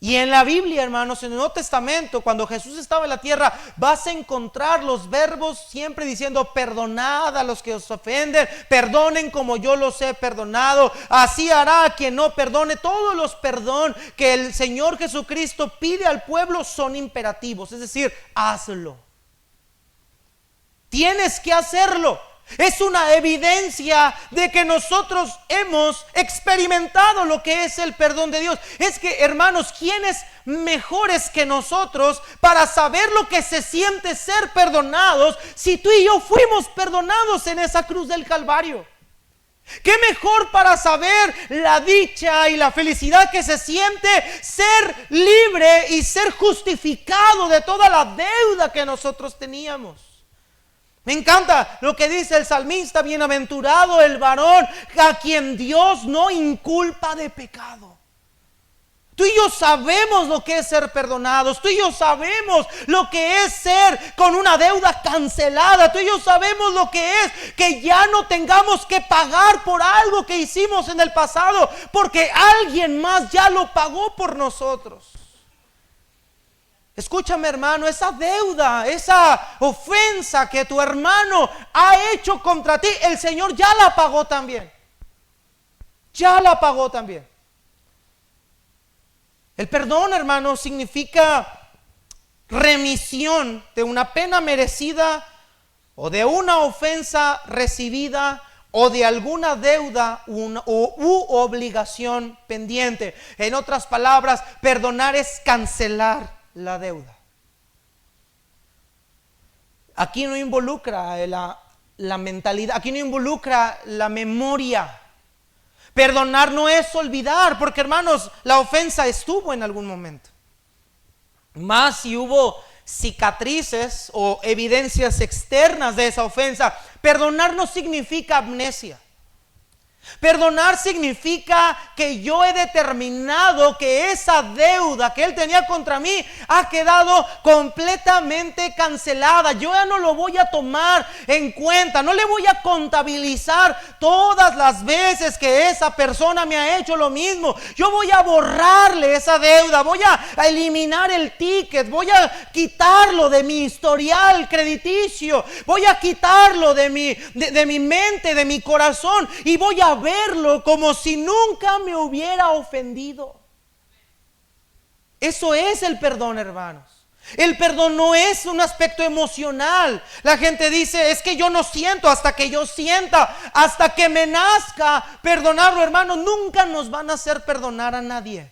Y en la Biblia, hermanos, en el Nuevo Testamento, cuando Jesús estaba en la tierra, vas a encontrar los verbos siempre diciendo: perdonad a los que os ofenden, perdonen como yo los he perdonado, así hará a quien no perdone. Todos los perdón que el Señor Jesucristo pide al pueblo son imperativos, es decir, hazlo. Tienes que hacerlo. Es una evidencia de que nosotros hemos experimentado lo que es el perdón de Dios. Es que, hermanos, ¿quiénes mejores que nosotros para saber lo que se siente ser perdonados si tú y yo fuimos perdonados en esa cruz del Calvario? ¿Qué mejor para saber la dicha y la felicidad que se siente ser libre y ser justificado de toda la deuda que nosotros teníamos? Me encanta lo que dice el salmista: bienaventurado el varón a quien Dios no inculpa de pecado. Tú y yo sabemos lo que es ser perdonados. Tú y yo sabemos lo que es ser con una deuda cancelada. Tú y yo sabemos lo que es que ya no tengamos que pagar por algo que hicimos en el pasado, porque alguien más ya lo pagó por nosotros. Escúchame, hermano, esa deuda, esa ofensa que tu hermano ha hecho contra ti, el Señor ya la pagó también. Ya la pagó también. El perdón, hermano, significa remisión de una pena merecida o de una ofensa recibida o de alguna deuda u obligación pendiente. En otras palabras, perdonar es cancelar la deuda. Aquí no involucra la mentalidad, aquí no involucra la memoria. Perdonar no es olvidar, porque, hermanos, la ofensa estuvo en algún momento. Más si hubo cicatrices o evidencias externas de esa ofensa. Perdonar no significa amnesia. Perdonar significa que yo he determinado que esa deuda que él tenía contra mí ha quedado completamente cancelada. Yo ya no lo voy a tomar en cuenta, no le voy a contabilizar todas las veces que esa persona me ha hecho lo mismo. Yo voy a borrarle esa deuda, voy a eliminar el ticket, voy a quitarlo de mi historial crediticio, voy a quitarlo de mi mente, de mi corazón, y voy a verlo como si nunca me hubiera ofendido. Eso es el perdón, hermanos. El perdón no es un aspecto emocional. La gente dice: es que yo no siento hasta que yo sienta, hasta que me nazca perdonarlo. Hermanos, nunca nos van a hacer perdonar a nadie.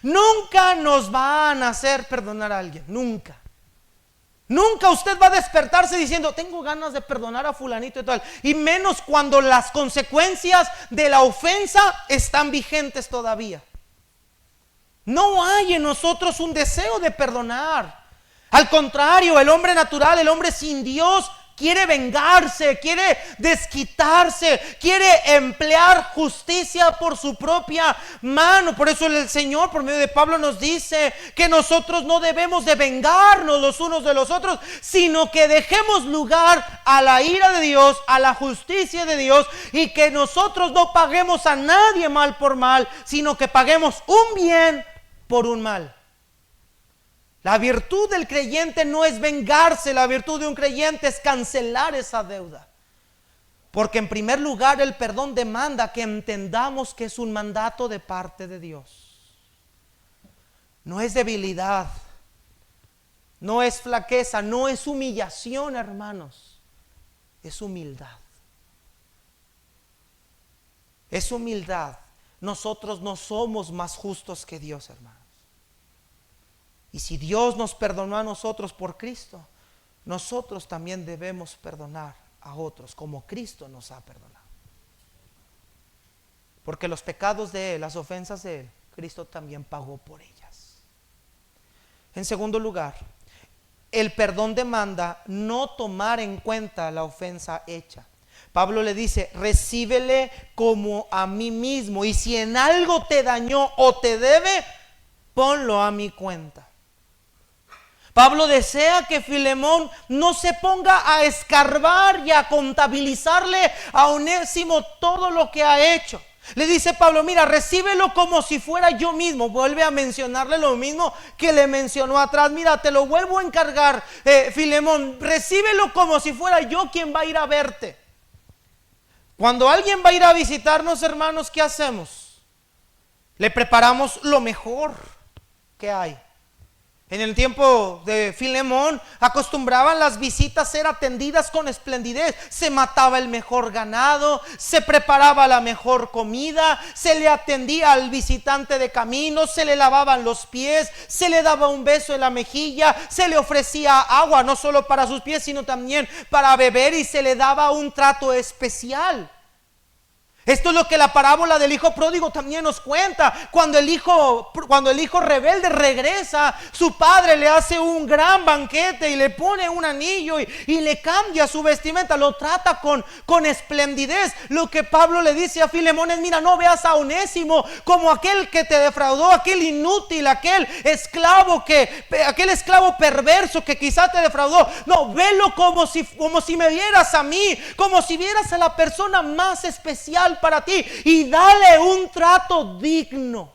Nunca nos van a hacer perdonar a alguien, nunca. Nunca usted va a despertarse diciendo: tengo ganas de perdonar a fulanito y tal. Y menos cuando las consecuencias de la ofensa están vigentes todavía. No hay en nosotros un deseo de perdonar. Al contrario, el hombre natural, el hombre sin Dios, quiere vengarse, quiere desquitarse, quiere emplear justicia por su propia mano. Por eso el Señor, por medio de Pablo, nos dice que nosotros no debemos de vengarnos los unos de los otros, sino que dejemos lugar a la ira de Dios, a la justicia de Dios, y que nosotros no paguemos a nadie mal por mal, sino que paguemos un bien por un mal. La virtud del creyente no es vengarse, la virtud de un creyente es cancelar esa deuda. Porque en primer lugar el perdón demanda que entendamos que es un mandato de parte de Dios. No es debilidad, no es flaqueza, no es humillación, hermanos. Es humildad. Es humildad. Nosotros no somos más justos que Dios, hermanos. Y si Dios nos perdonó a nosotros por Cristo, nosotros también debemos perdonar a otros como Cristo nos ha perdonado. Porque los pecados de Él, las ofensas de Él, Cristo también pagó por ellas. En segundo lugar, el perdón demanda no tomar en cuenta la ofensa hecha. Pablo le dice: recíbele como a mí mismo, y si en algo te dañó o te debe, ponlo a mi cuenta. Pablo desea que Filemón no se ponga a escarbar y a contabilizarle a Onésimo todo lo que ha hecho. Le dice Pablo, mira, recíbelo como si fuera yo mismo. Vuelve a mencionarle lo mismo que le mencionó atrás. Mira, te lo vuelvo a encargar, Filemón, recíbelo como si fuera yo quien va a ir a verte. Cuando alguien va a ir a visitarnos, hermanos, ¿qué hacemos? Le preparamos lo mejor que hay. En el tiempo de Filemón acostumbraban las visitas a ser atendidas con esplendidez. Se mataba el mejor ganado, se preparaba la mejor comida, se le atendía al visitante de camino, se le lavaban los pies, se le daba un beso en la mejilla, se le ofrecía agua no solo para sus pies sino también para beber, y se le daba un trato especial. Esto es lo que la parábola del hijo pródigo también nos cuenta. Cuando el hijo rebelde regresa, su padre le hace un gran banquete y le pone un anillo y le cambia su vestimenta, lo trata con esplendidez. Lo que Pablo le dice a Filemón es, mira, no veas a Onésimo como aquel que te defraudó, aquel inútil, aquel esclavo perverso que quizá te defraudó. No, velo como si me vieras a mí, como si vieras a la persona más especial para ti, y dale un trato digno.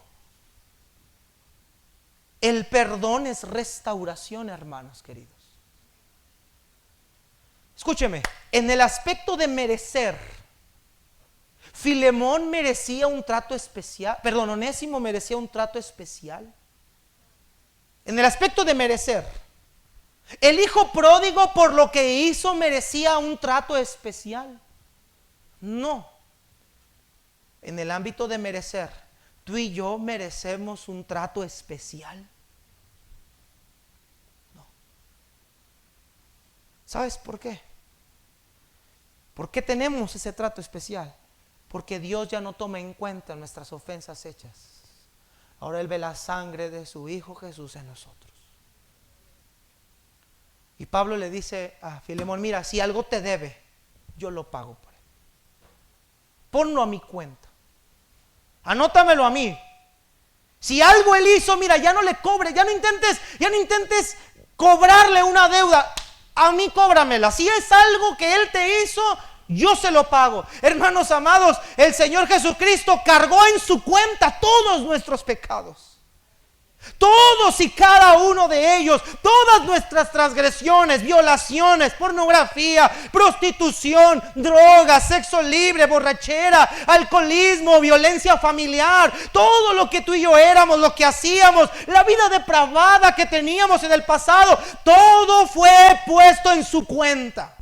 El perdón es restauración, hermanos queridos. Escúcheme, en el aspecto de merecer, Filemón merecía un trato especial, Onésimo merecía un trato especial. En el aspecto de merecer, el hijo pródigo por lo que hizo merecía un trato especial. No. En el ámbito de merecer, tú y yo merecemos un trato especial. No. ¿Sabes por qué? ¿Por qué tenemos ese trato especial? Porque Dios ya no toma en cuenta nuestras ofensas hechas. Ahora Él ve la sangre de su Hijo Jesús en nosotros. Y Pablo le dice a Filemón, mira, si algo te debe, yo lo pago por él. Ponlo a mi cuenta. Anótamelo a mí. Si algo él hizo, mira, ya no le cobres, ya no intentes cobrarle una deuda. A mí cóbramela. Si es algo que él te hizo, yo se lo pago. Hermanos amados, el Señor Jesucristo cargó en su cuenta todos nuestros pecados. Todos y cada uno de ellos, todas nuestras transgresiones, violaciones, pornografía, prostitución, drogas, sexo libre, borrachera, alcoholismo, violencia familiar, todo lo que tú y yo éramos, lo que hacíamos, la vida depravada que teníamos en el pasado, todo fue puesto en su cuenta.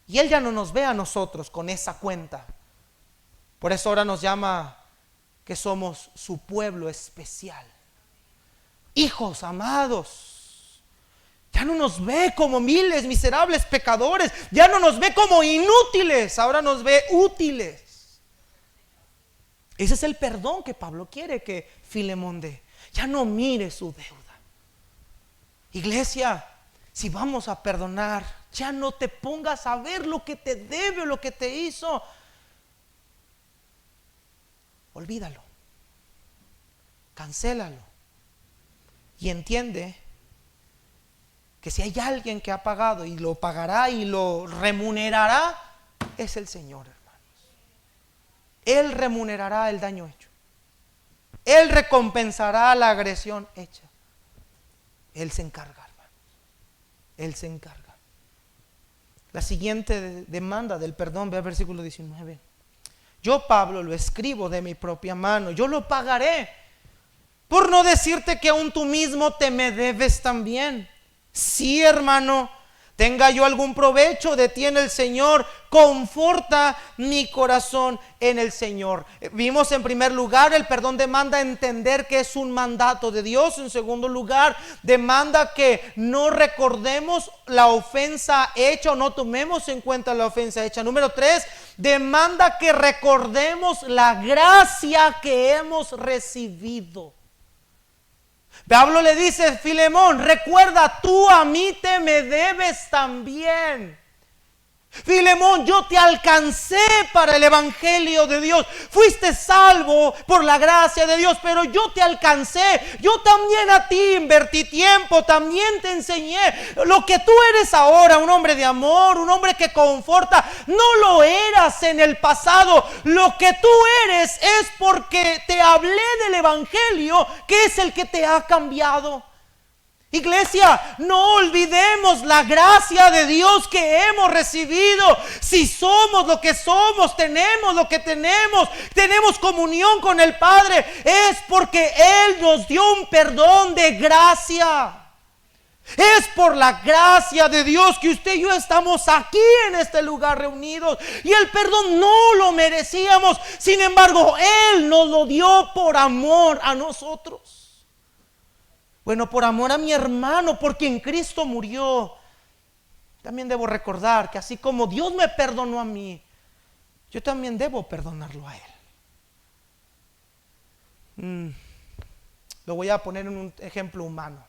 Y Él ya no nos ve a nosotros con esa cuenta. Por eso ahora nos llama que somos su pueblo especial. Hijos amados, ya no nos ve como miles miserables pecadores, ya no nos ve como inútiles, ahora nos ve útiles. Ese es el perdón que Pablo quiere que Filemón dé. Ya no mire su deuda. Iglesia, si vamos a perdonar, ya no te pongas a ver lo que te debe o lo que te hizo. Olvídalo, cancélalo y entiende que si hay alguien que ha pagado y lo pagará y lo remunerará, es el Señor, hermanos. Él remunerará el daño hecho, Él recompensará la agresión hecha. Él se encarga, hermanos. Él se encarga. La siguiente demanda del perdón, ve al versículo 19. Yo, Pablo, lo escribo de mi propia mano, yo lo pagaré, por no decirte que aún tú mismo te me debes también. Sí, hermano, tenga yo algún provecho de ti en el Señor, conforta mi corazón en el Señor. Vimos en primer lugar, el perdón demanda entender que es un mandato de Dios. En segundo lugar, demanda que no recordemos la ofensa hecha o no tomemos en cuenta la ofensa hecha. Número 3, demanda que recordemos la gracia que hemos recibido. Pablo le dice, Filemón, recuerda, tú a mí te me debes también. Filemón, yo te alcancé para el evangelio de Dios. Fuiste salvo por la gracia de Dios, pero yo te alcancé. Yo también a ti invertí tiempo, también te enseñé. Lo que tú eres ahora, un hombre de amor, un hombre que conforta, no lo eras en el pasado. Lo que tú eres es porque te hablé del evangelio, que es el que te ha cambiado. Iglesia, no olvidemos la gracia de Dios que hemos recibido. Si somos lo que somos, tenemos lo que tenemos comunión con el Padre, es porque Él nos dio un perdón de gracia. Es por la gracia de Dios que usted y yo estamos aquí en este lugar reunidos. Y el perdón no lo merecíamos. Sin embargo, Él nos lo dio por amor a nosotros. Bueno, por amor a mi hermano, por quien Cristo murió. También debo recordar que así como Dios me perdonó a mí, yo también debo perdonarlo a Él. Lo voy a poner en un ejemplo humano.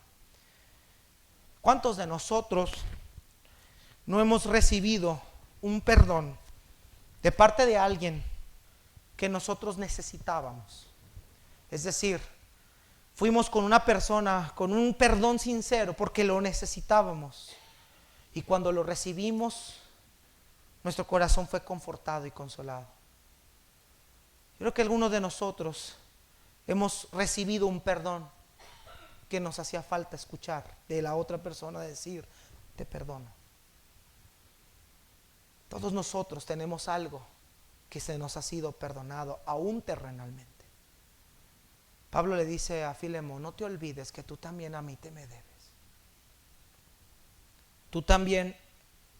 ¿Cuántos de nosotros no hemos recibido un perdón de parte de alguien que nosotros necesitábamos? Es decir, fuimos con una persona con un perdón sincero porque lo necesitábamos. Y cuando lo recibimos, nuestro corazón fue confortado y consolado. Creo que algunos de nosotros hemos recibido un perdón que nos hacía falta escuchar de la otra persona, decir, te perdono. Todos nosotros tenemos algo que se nos ha sido perdonado, aún terrenalmente. Pablo le dice a Filemón, no te olvides que tú también a mí te me debes. Tú también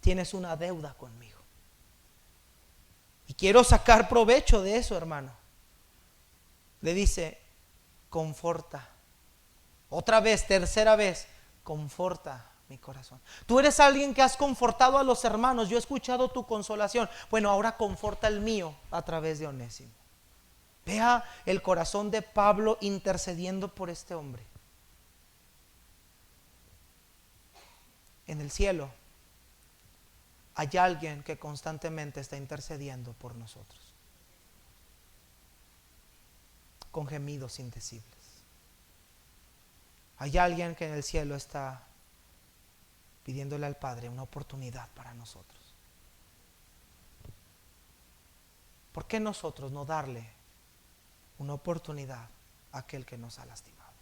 tienes una deuda conmigo. Y quiero sacar provecho de eso, hermano. Le dice, conforta. Otra vez, tercera vez, conforta mi corazón. Tú eres alguien que has confortado a los hermanos. Yo he escuchado tu consolación. Bueno, ahora conforta el mío a través de Onésimo. Vea el corazón de Pablo intercediendo por este hombre. En el cielo hay alguien que constantemente está intercediendo por nosotros, con gemidos indecibles. Hay alguien que en el cielo está pidiéndole al Padre una oportunidad para nosotros. ¿Por qué nosotros no darle una oportunidad a aquel que nos ha lastimado?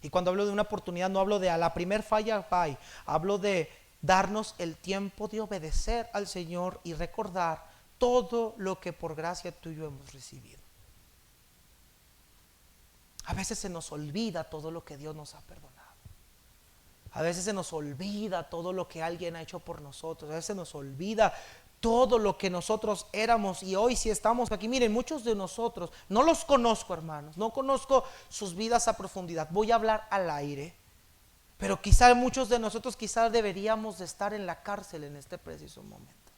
Y cuando hablo de una oportunidad, no hablo de a la primer falla, bye. Hablo de darnos el tiempo de obedecer al Señor y recordar todo lo que por gracia tú y yo hemos recibido. A veces se nos olvida todo lo que Dios nos ha perdonado. A veces se nos olvida todo lo que alguien ha hecho por nosotros. A veces se nos olvida todo lo que nosotros éramos. Y hoy si estamos aquí, miren, muchos de nosotros, no los conozco, hermanos, no conozco sus vidas a profundidad. Voy a hablar al aire. Pero quizá muchos de nosotros quizás deberíamos de estar en la cárcel en este preciso momento.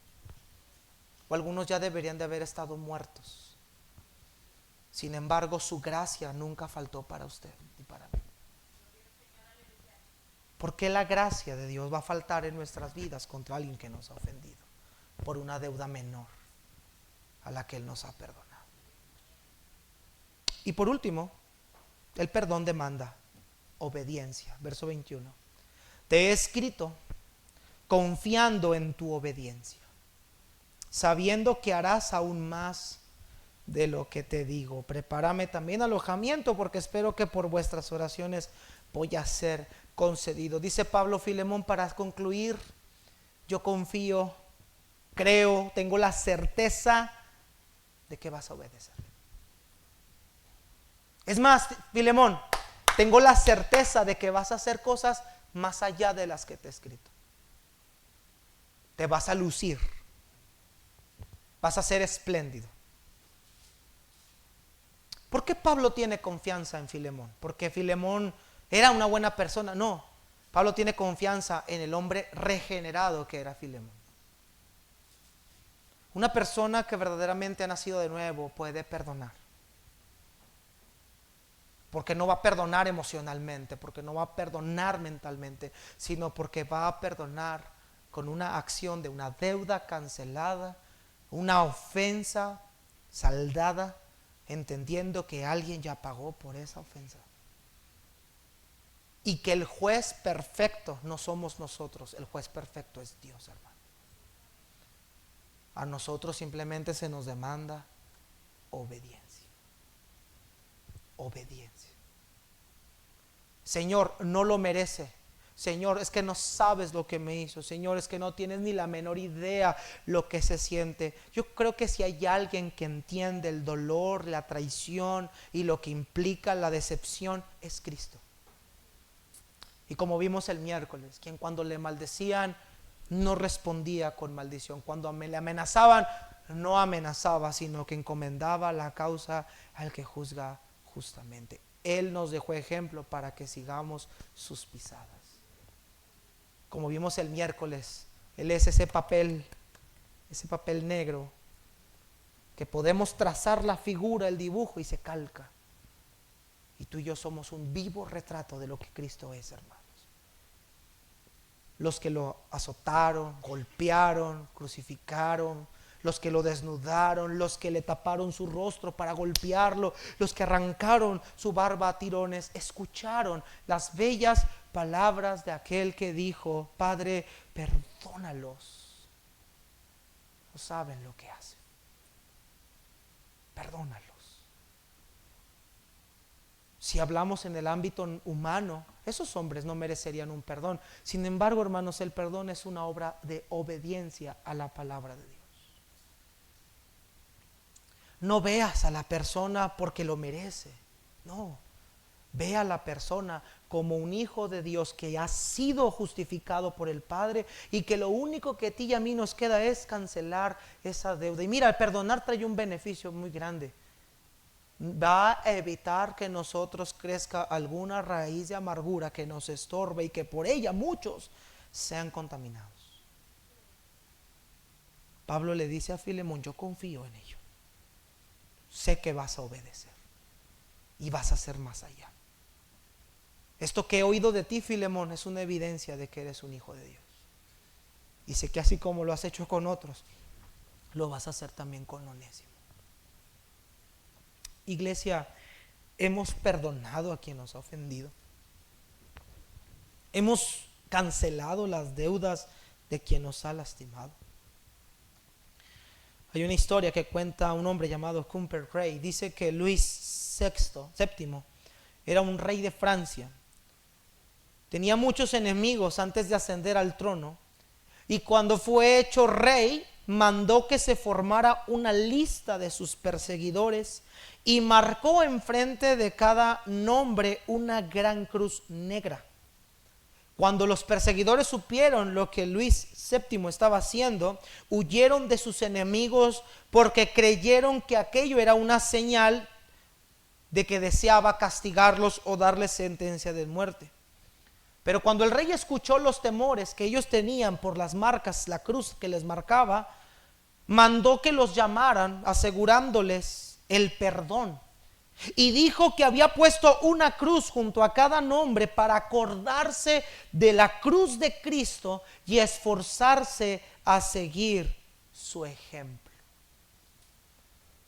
O algunos ya deberían de haber estado muertos. Sin embargo, su gracia nunca faltó para usted y para mí. ¿Por qué la gracia de Dios va a faltar en nuestras vidas contra alguien que nos ha ofendido? Por una deuda menor a la que Él nos ha perdonado. Y por último, el perdón demanda obediencia. Verso 21. Te he escrito confiando en tu obediencia, sabiendo que harás aún más de lo que te digo. Prepárame también alojamiento, porque espero que por vuestras oraciones voy a ser concedido. Dice Pablo, Filemón, para concluir, yo confío, creo, tengo la certeza de que vas a obedecer. Es más, Filemón, tengo la certeza de que vas a hacer cosas más allá de las que te he escrito. Te vas a lucir, vas a ser espléndido. ¿Por qué Pablo tiene confianza en Filemón? ¿Porque Filemón era una buena persona? No, Pablo tiene confianza en el hombre regenerado que era Filemón. Una persona que verdaderamente ha nacido de nuevo puede perdonar. Porque no va a perdonar emocionalmente, porque no va a perdonar mentalmente, sino porque va a perdonar con una acción de una deuda cancelada, una ofensa saldada, entendiendo que alguien ya pagó por esa ofensa. Y que el juez perfecto no somos nosotros, el juez perfecto es Dios, hermano. A nosotros simplemente se nos demanda obediencia. Obediencia. Señor, no lo merece. Señor, es que no sabes lo que me hizo. Señor, es que no tienes ni la menor idea lo que se siente. Yo creo que si hay alguien que entiende el dolor, la traición y lo que implica la decepción, es Cristo. Y como vimos el miércoles, quien cuando le maldecían no respondía con maldición, cuando le amenazaban no amenazaba, sino que encomendaba la causa al que juzga justamente. Él nos dejó ejemplo para que sigamos sus pisadas. Como vimos el miércoles, Él es ese papel negro que podemos trazar la figura, el dibujo y se calca. Y tú y yo somos un vivo retrato de lo que Cristo es, hermanos. Los que lo azotaron, golpearon, crucificaron, los que lo desnudaron, los que le taparon su rostro para golpearlo, los que arrancaron su barba a tirones, escucharon las bellas palabras de aquel que dijo: Padre, perdónalos, no saben lo que hacen, perdónalos. Si hablamos en el ámbito humano, esos hombres no merecerían un perdón. Sin embargo, hermanos, el perdón es una obra de obediencia a la palabra de Dios. No veas a la persona porque lo merece. No, ve a la persona como un hijo de Dios que ha sido justificado por el Padre y que lo único que a ti y a mí nos queda es cancelar esa deuda. Y mira, el perdonar trae un beneficio muy grande. Va a evitar que nosotros crezca alguna raíz de amargura que nos estorbe y que por ella muchos sean contaminados. Pablo le dice a Filemón: yo confío en ello. Sé que vas a obedecer y vas a hacer más allá. Esto que he oído de ti, Filemón, es una evidencia de que eres un hijo de Dios. Y sé que así como lo has hecho con otros, lo vas a hacer también con Onésimo. Iglesia, hemos perdonado a quien nos ha ofendido. Hemos cancelado las deudas de quien nos ha lastimado. Hay una historia que cuenta un hombre llamado Cumper Gray. Dice que Luis VII era un rey de Francia. Tenía muchos enemigos antes de ascender al trono. Y cuando fue hecho rey, mandó que se formara una lista de sus perseguidores y marcó enfrente de cada nombre una gran cruz negra. Cuando los perseguidores supieron lo que Luis VII estaba haciendo, huyeron de sus enemigos porque creyeron que aquello era una señal de que deseaba castigarlos o darles sentencia de muerte. Pero cuando el rey escuchó los temores que ellos tenían por las marcas, la cruz que les marcaba, mandó que los llamaran asegurándoles el perdón. Y dijo que había puesto una cruz junto a cada nombre para acordarse de la cruz de Cristo y esforzarse a seguir su ejemplo.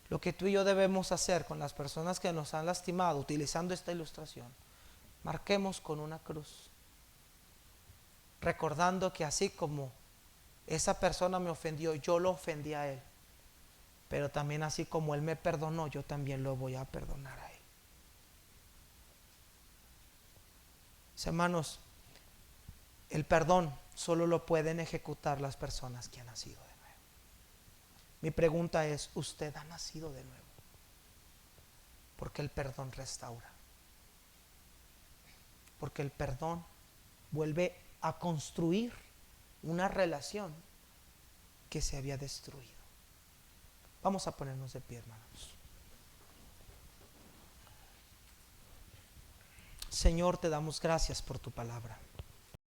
Lo que tú y yo debemos hacer con las personas que nos han lastimado, utilizando esta ilustración, marquemos con una cruz, recordando que así como esa persona me ofendió, yo lo ofendí a él. Pero también así como él me perdonó, yo también lo voy a perdonar a él. Hermanos, el perdón solo lo pueden ejecutar las personas que han nacido de nuevo. Mi pregunta es: ¿usted ha nacido de nuevo? Porque el perdón restaura. Porque el perdón vuelve a construir una relación que se había destruido. Vamos a ponernos de pie, hermanos. Señor, te damos gracias por tu palabra.